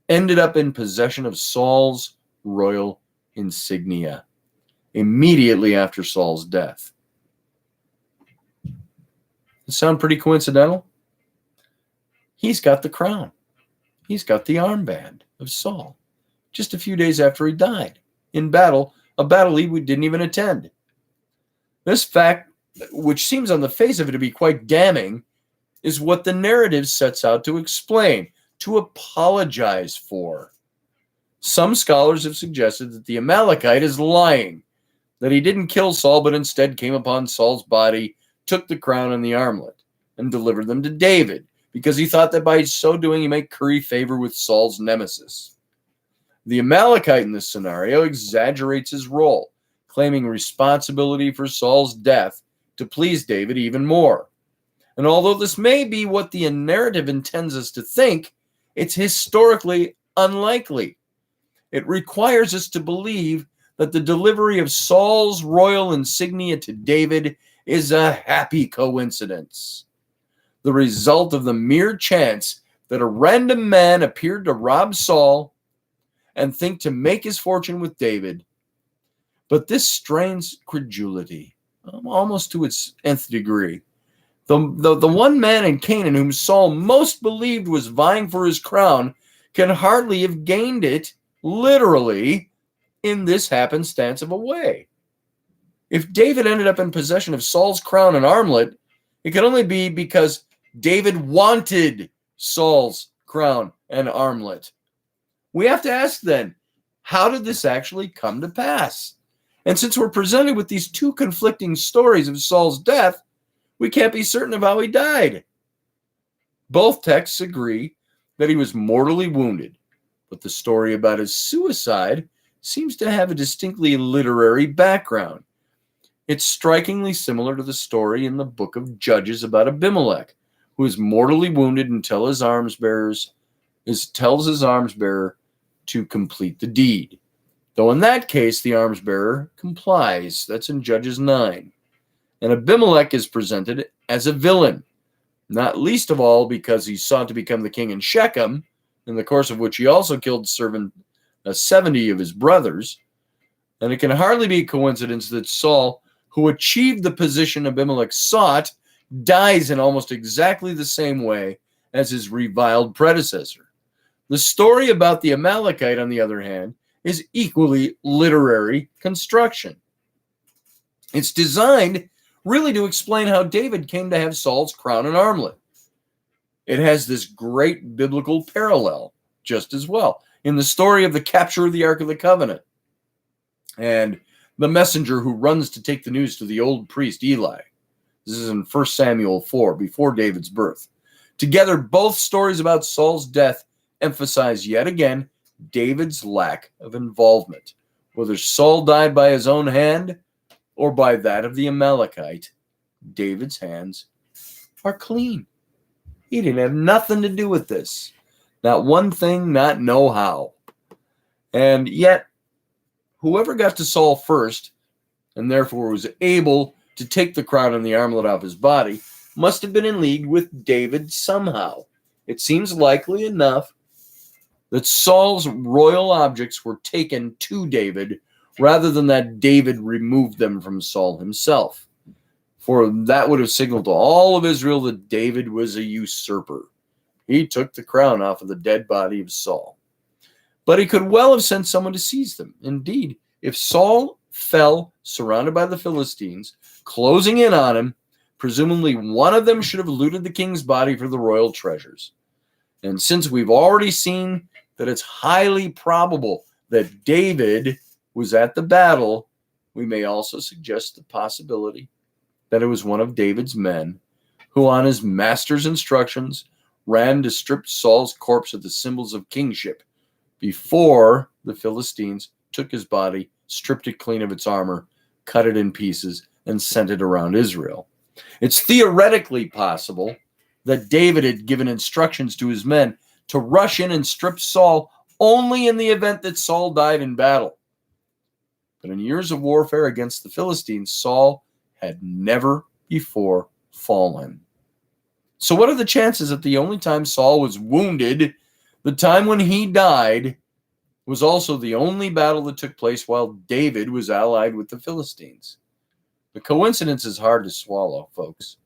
ended up in possession of Saul's royal insignia immediately after Saul's death. Does it sound pretty coincidental? He's got the crown. He's got the armband of Saul just a few days after he died in battle, a battle he didn't even attend. This fact, which seems on the face of it to be quite damning, is what the narrative sets out to explain, to apologize for. Some scholars have suggested that the Amalekite is lying, that he didn't kill Saul, but instead came upon Saul's body, took the crown and the armlet, and delivered them to David, because he thought that by so doing he might curry favor with Saul's nemesis. The Amalekite in this scenario exaggerates his role, claiming responsibility for Saul's death to please David even more. And although this may be what the narrative intends us to think, it's historically unlikely. It requires us to believe that the delivery of Saul's royal insignia to David is a happy coincidence, the result of the mere chance that a random man appeared to rob Saul and think to make his fortune with David. But this strains credulity, almost to its nth degree. The one man in Canaan whom Saul most believed was vying for his crown can hardly have gained it, literally, in this happenstance of a way. If David ended up in possession of Saul's crown and armlet, it could only be because David wanted Saul's crown and armlet. We have to ask then, how did this actually come to pass? And since we're presented with these two conflicting stories of Saul's death, we can't be certain of how he died. Both texts agree that he was mortally wounded, but the story about his suicide seems to have a distinctly literary background. It's strikingly similar to the story in the book of Judges about Abimelech, who is mortally wounded and tells his arms bearer to complete the deed. Though in that case, the arms bearer complies. That's in Judges 9. And Abimelech is presented as a villain, not least of all because he sought to become the king in Shechem, in the course of which he also killed 70 of his brothers. And it can hardly be a coincidence that Saul, who achieved the position Abimelech sought, dies in almost exactly the same way as his reviled predecessor. The story about the Amalekite, on the other hand, is equally literary construction. It's designed really to explain how David came to have Saul's crown and armlet. It has this great biblical parallel just as well in the story of the capture of the Ark of the Covenant and the messenger who runs to take the news to the old priest Eli. This is in 1 Samuel 4, before David's birth. Together, both stories about Saul's death emphasize yet again David's lack of involvement. Whether Saul died by his own hand or by that of the Amalekite, David's hands are clean. He didn't have nothing to do with this. Not one thing, not no how. And yet, whoever got to Saul first, and therefore was able to take the crown and the armlet off his body, must have been in league with David somehow. It seems likely enough that Saul's royal objects were taken to David rather than that David removed them from Saul himself. For that would have signaled to all of Israel that David was a usurper. He took the crown off of the dead body of Saul. But he could well have sent someone to seize them. Indeed, if Saul fell surrounded by the Philistines, closing in on him, presumably one of them should have looted the king's body for the royal treasures. And since we've already seen that it's highly probable that David was at the battle, we may also suggest the possibility that it was one of David's men who, on his master's instructions, ran to strip Saul's corpse of the symbols of kingship before the Philistines took his body, stripped it clean of its armor, cut it in pieces, and sent it around Israel. It's theoretically possible that David had given instructions to his men to rush in and strip Saul only in the event that Saul died in battle. But in years of warfare against the Philistines, Saul had never before fallen. So what are the chances that the only time Saul was wounded, the time when he died, was also the only battle that took place while David was allied with the Philistines? The coincidence is hard to swallow, folks.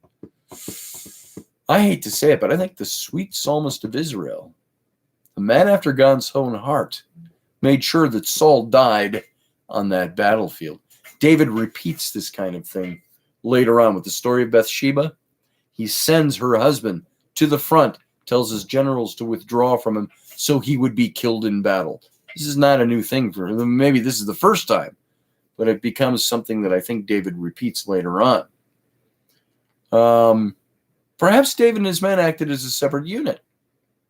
I hate to say it, but I think the sweet psalmist of Israel, a man after God's own heart, made sure that Saul died on that battlefield. David repeats this kind of thing later on with the story of Bathsheba. He sends her husband to the front, tells his generals to withdraw from him so he would be killed in battle. This is not a new thing for him. Maybe this is the first time, but it becomes something that I think David repeats later on. Perhaps David and his men acted as a separate unit,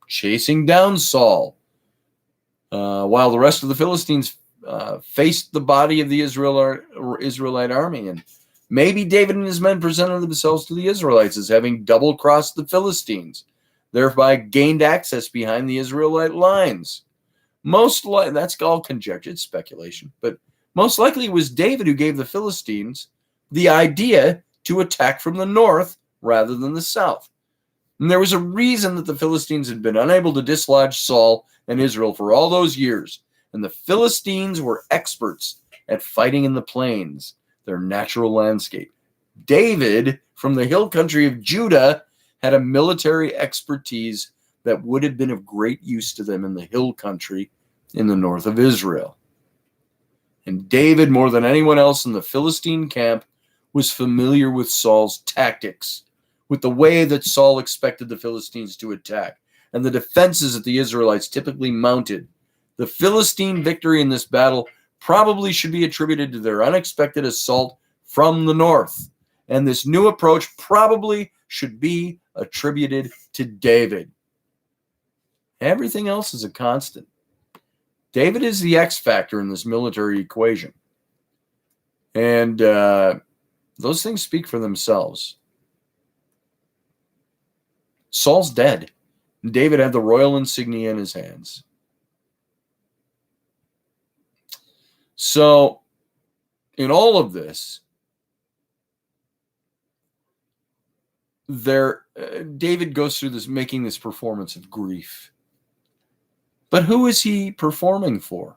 chasing down Saul, while the rest of the Philistines faced the body of the Israelite army. And maybe David and his men presented themselves to the Israelites as having double-crossed the Philistines, thereby gained access behind the Israelite lines. That's all conjecture, it's speculation, but most likely it was David who gave the Philistines the idea to attack from the north rather than the south. And there was a reason that the Philistines had been unable to dislodge Saul and Israel for all those years. And the Philistines were experts at fighting in the plains, their natural landscape. David, from the hill country of Judah, had a military expertise that would have been of great use to them in the hill country in the north of Israel. And David, more than anyone else in the Philistine camp, was familiar with Saul's tactics, with the way that Saul expected the Philistines to attack, and the defenses that the Israelites typically mounted. The Philistine victory in this battle probably should be attributed to their unexpected assault from the north, and this new approach probably should be attributed to David. Everything else is a constant. David is the X factor in this military equation. And those things speak for themselves. Saul's dead. David had the royal insignia in his hands. So, in all of this, David goes through this, making this performance of grief. But who is he performing for?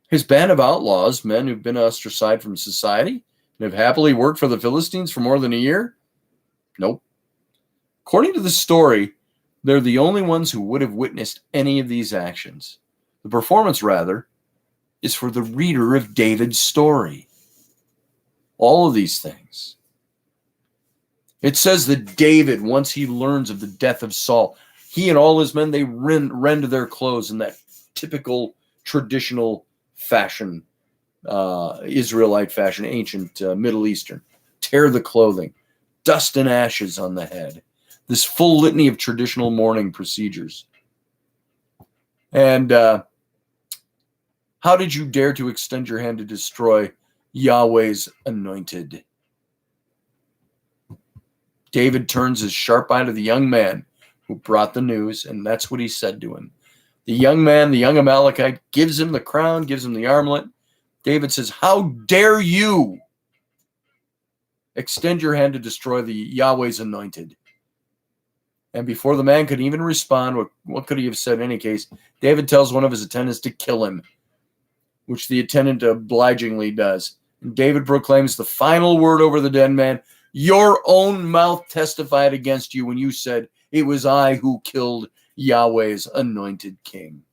His band of outlaws, men who've been ostracized from society and have happily worked for the Philistines for more than a year? Nope. According to the story, they're the only ones who would have witnessed any of these actions. The performance, rather, is for the reader of David's story. All of these things. It says that David, once he learns of the death of Saul, he and all his men, they rend their clothes in that typical traditional fashion, Israelite fashion, ancient Middle Eastern. Tear the clothing, dust and ashes on the head. This full litany of traditional mourning procedures. And how did you dare to extend your hand to destroy Yahweh's anointed? David turns his sharp eye to the young man who brought the news, and that's what he said to him. The young man, the young Amalekite, gives him the crown, gives him the armlet. David says, "How dare you extend your hand to destroy the Yahweh's anointed?" And before the man could even respond, what could he have said in any case? David tells one of his attendants to kill him, which the attendant obligingly does. And David proclaims the final word over the dead man. "Your own mouth testified against you when you said, 'It was I who killed Yahweh's anointed king.'"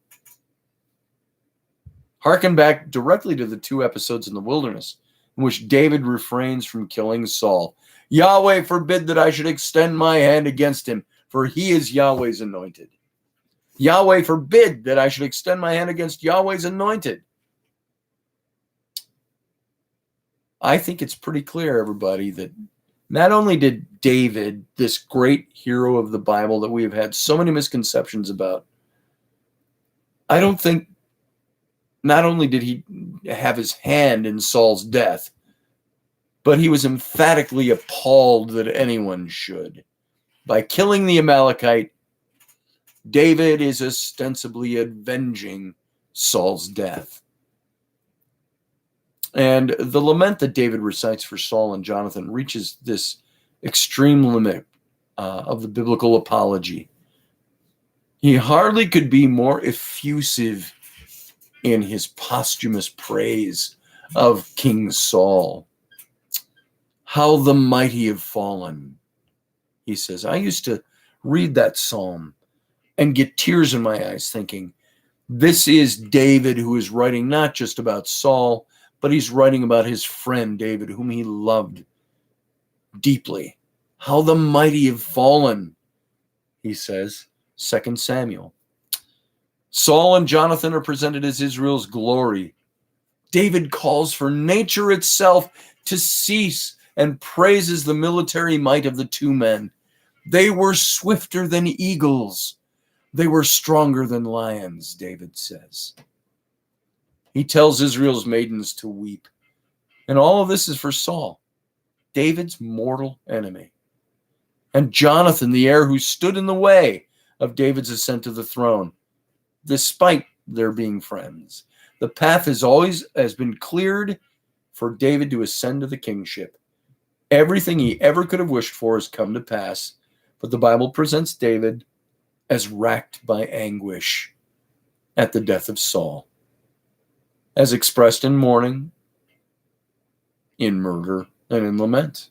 Harken back directly to the 2 episodes in the wilderness in which David refrains from killing Saul. "Yahweh forbid that I should extend my hand against him, for he is Yahweh's anointed." Yahweh forbid that I should extend my hand against Yahweh's anointed. I think it's pretty clear, everybody, that not only did David, this great hero of the Bible that we have had so many misconceptions about, I don't think not only did he have his hand in Saul's death, but he was emphatically appalled that anyone should. By killing the Amalekite, David is ostensibly avenging Saul's death. And the lament that David recites for Saul and Jonathan reaches this extreme limit of the biblical apology. He hardly could be more effusive in his posthumous praise of King Saul. "How the mighty have fallen," he says. I used to read that psalm and get tears in my eyes thinking, this is David who is writing not just about Saul, but he's writing about his friend David, whom he loved deeply. "How the mighty have fallen," he says, 2 Samuel. Saul and Jonathan are presented as Israel's glory. David calls for nature itself to cease and praises the military might of the two men. They were swifter than eagles. They were stronger than lions, David says. He tells Israel's maidens to weep. And all of this is for Saul, David's mortal enemy, and Jonathan, the heir who stood in the way of David's ascent to the throne, despite their being friends. The path has been cleared for David to ascend to the kingship. Everything he ever could have wished for has come to pass, but the Bible presents David as racked by anguish at the death of Saul, as expressed in mourning, in murder, and in lament.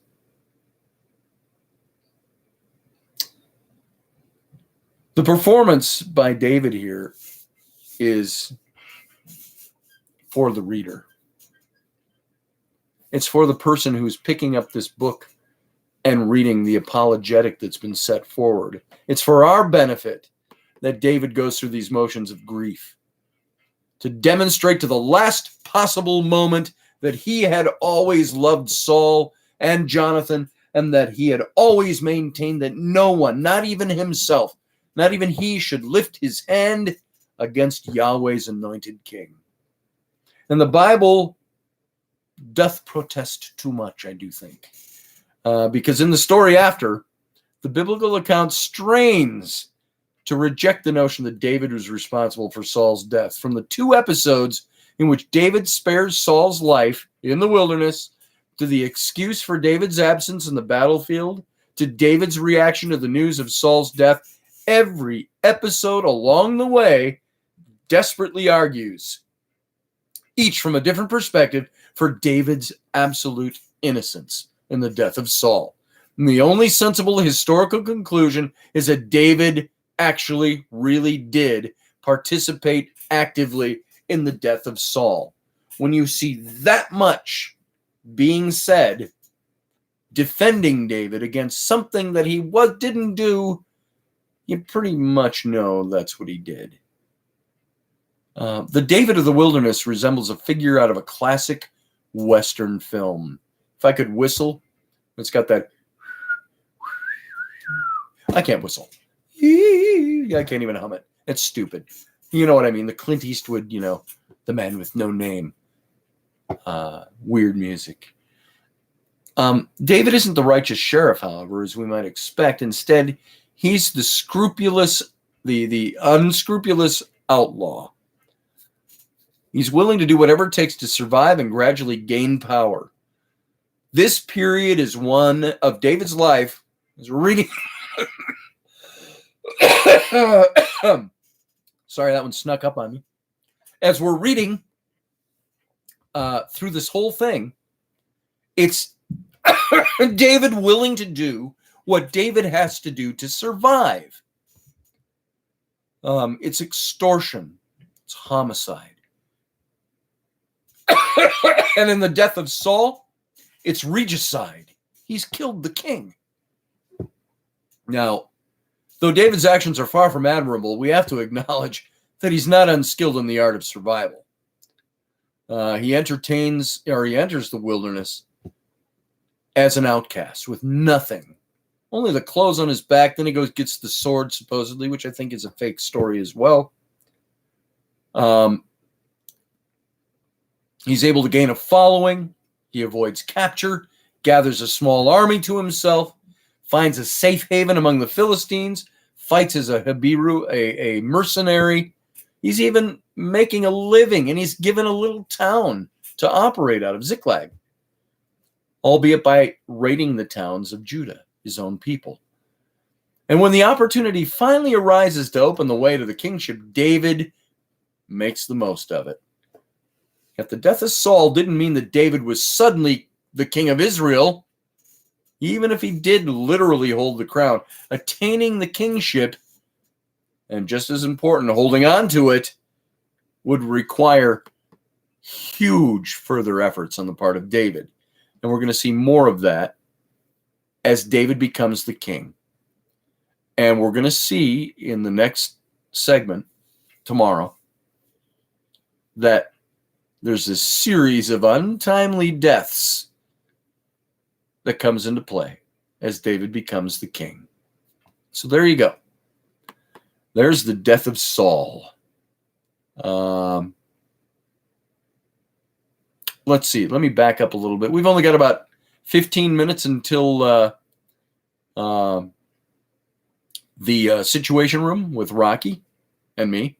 The performance by David here is for the reader. It's for the person who's picking up this book and reading the apologetic that's been set forward. It's for our benefit that David goes through these motions of grief, to demonstrate to the last possible moment that he had always loved Saul and Jonathan, and that he had always maintained that no one, not even himself, not even he, should lift his hand against Yahweh's anointed king. And the Bible doth protest too much, I do think. Because in the story after, the biblical account strains to reject the notion that David was responsible for Saul's death. From the two episodes in which David spares Saul's life in the wilderness, to the excuse for David's absence in the battlefield, to David's reaction to the news of Saul's death, every episode along the way desperately argues, each from a different perspective, for David's absolute innocence in the death of Saul. And the only sensible historical conclusion is that David actually really did participate actively in the death of Saul. When you see that much being said, defending David against something that he didn't do, you pretty much know that's what he did. The David of the Wilderness resembles a figure out of a classic Western film. If I could whistle, it's got that. I can't whistle. I can't even hum it. It's stupid. You know what I mean? The Clint Eastwood, the man with no name. Weird music. David isn't the righteous sheriff, however, as we might expect. Instead, he's the scrupulous, the unscrupulous outlaw. He's willing to do whatever it takes to survive and gradually gain power. This period is one of David's life, as we're reading. Sorry, that one snuck up on me. As we're reading through this whole thing, it's David willing to do what David has to do to survive. It's extortion. It's homicide. And in the death of Saul, it's regicide. He's killed the king. Now, though David's actions are far from admirable, we have to acknowledge that he's not unskilled in the art of survival. He enters the wilderness as an outcast with nothing, only the clothes on his back. Then he gets the sword, supposedly, which I think is a fake story as well. He's able to gain a following. He avoids capture, gathers a small army to himself, finds a safe haven among the Philistines, fights as a Hebrew, a mercenary. He's even making a living, and he's given a little town to operate out of, Ziklag, albeit by raiding the towns of Judah, his own people. And when the opportunity finally arises to open the way to the kingship, David makes the most of it. Yet the death of Saul didn't mean that David was suddenly the king of Israel. Even if he did literally hold the crown, attaining the kingship, and just as important, holding on to it, would require huge further efforts on the part of David. And we're going to see more of that as David becomes the king. And we're going to see in the next segment tomorrow that there's a series of untimely deaths that comes into play as David becomes the king. So there you go. There's the death of Saul. Let's see. Let me back up a little bit. We've only got about 15 minutes until the Situation Room with Rocky and me.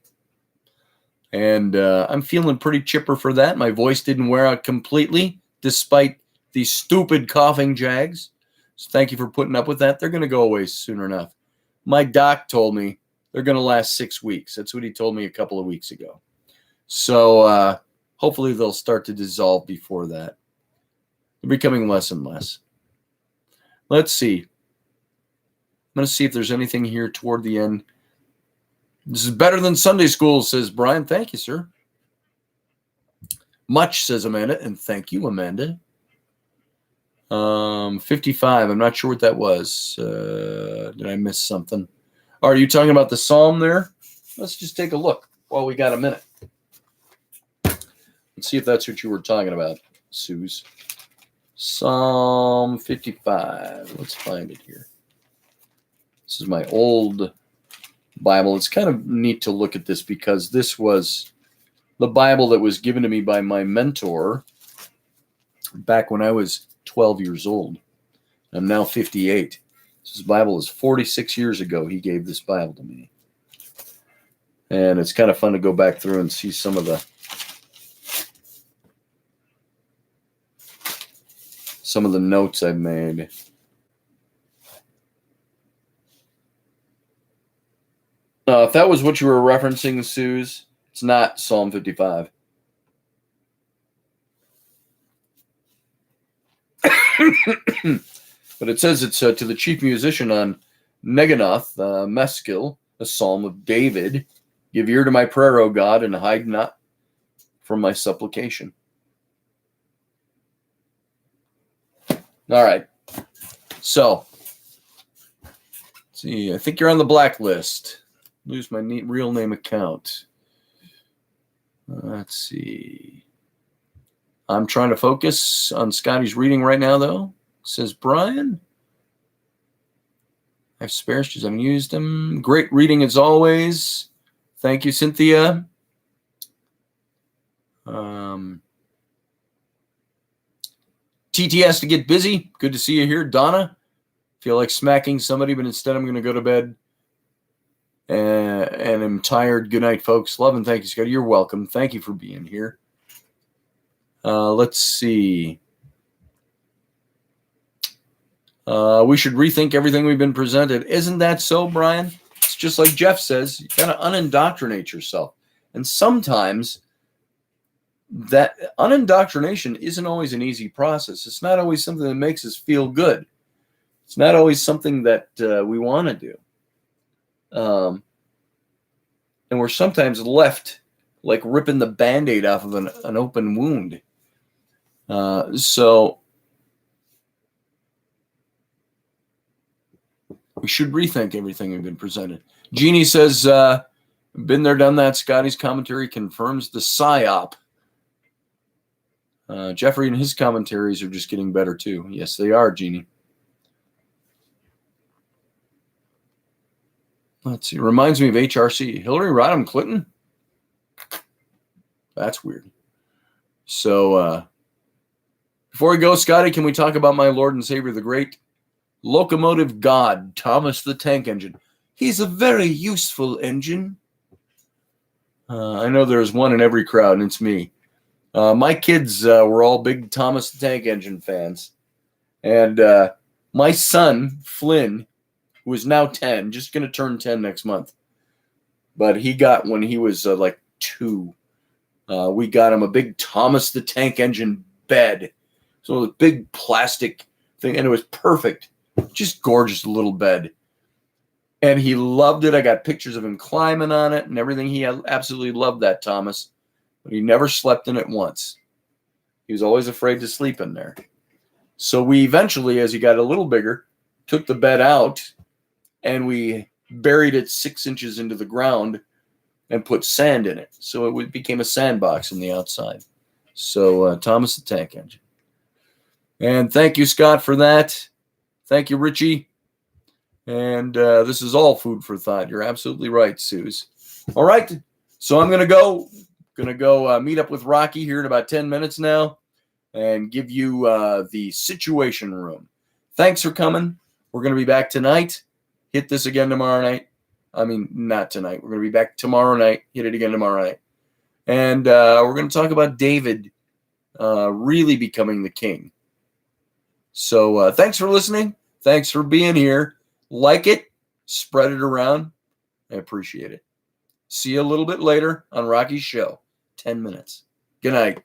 And I'm feeling pretty chipper for that. My voice didn't wear out completely, despite these stupid coughing jags. So thank you for putting up with that. They're going to go away soon enough. My doc told me they're going to last 6 weeks. That's what he told me a couple of weeks ago. So hopefully they'll start to dissolve before that. They're becoming less and less. Let's see. I'm going to see if there's anything here toward the end. This is better than Sunday school, says Brian. Thank you, sir. Much, says Amanda, and thank you, Amanda. 55. I'm not sure what that was. Did I miss something? Are you talking about the psalm there? Let's just take a look while we got a minute. Let's see if that's what you were talking about, Suze. Psalm 55. Let's find it here. This is my old Bible. It's kind of neat to look at this because this was the Bible that was given to me by my mentor back when I was 12 years old. I'm now 58. This Bible is 46 years ago. He gave this Bible to me. And it's kind of fun to go back through and see some of the notes I've made. If that was what you were referencing, Suze, it's not Psalm 55. But it says it's to the chief musician on Neganoth, Mescil, a psalm of David. Give ear to my prayer, O God, and hide not from my supplication. All right. So, let's see, I think you're on the blacklist. Lose my real name account. Let's see. I'm trying to focus on Scotty's reading right now, though. Says Brian. I have spares because I haven't used them. Great reading as always. Thank you, Cynthia. TT has to get busy. Good to see you here. Donna, feel like smacking somebody, but instead I'm going to go to bed. And I'm tired. Good night, folks. Love and thank you, Scotty. You're welcome. Thank you for being here. Let's see. We should rethink everything we've been presented. Isn't that so, Brian? It's just like Jeff says, you got to unindoctrinate yourself. And sometimes that unindoctrination isn't always an easy process. It's not always something that makes us feel good. It's not always something that we want to do. And we're sometimes left like ripping the Band-Aid off of an open wound. So we should rethink everything we've been presented. Jeannie says, been there, done that. Scotty's commentary confirms the psyop. Jeffrey and his commentaries are just getting better too. Yes, they are, Jeannie. Let's see. Reminds me of HRC. Hillary Rodham Clinton? That's weird. So, before we go, Scotty, can we talk about my Lord and Savior, the great locomotive god, Thomas the Tank Engine? He's a very useful engine. I know there's one in every crowd, and it's me. My kids were all big Thomas the Tank Engine fans. And my son, Flynn, who is now 10, just going to turn 10 next month. But he got, when he was like 2, we got him a big Thomas the Tank Engine bed. So a big plastic thing, and it was perfect. Just gorgeous little bed. And he loved it. I got pictures of him climbing on it and everything. He absolutely loved that Thomas. But he never slept in it once. He was always afraid to sleep in there. So we eventually, as he got a little bigger, took the bed out and we buried it 6 inches into the ground and put sand in it. So it became a sandbox on the outside. So Thomas the Tank Engine. And thank you, Scott, for that. Thank you, Richie. And this is all food for thought. You're absolutely right, Suze. All right. So I'm going to go. Meet up with Rocky here in about 10 minutes now and give you the Situation Room. Thanks for coming. We're going to be back tonight. Hit this again tomorrow night. I mean, not tonight. We're going to be back tomorrow night. Hit it again tomorrow night. And we're going to talk about David really becoming the king. So thanks for listening. Thanks for being here. Like it. Spread it around. I appreciate it. See you a little bit later on Rocky's show. 10 minutes. Good night.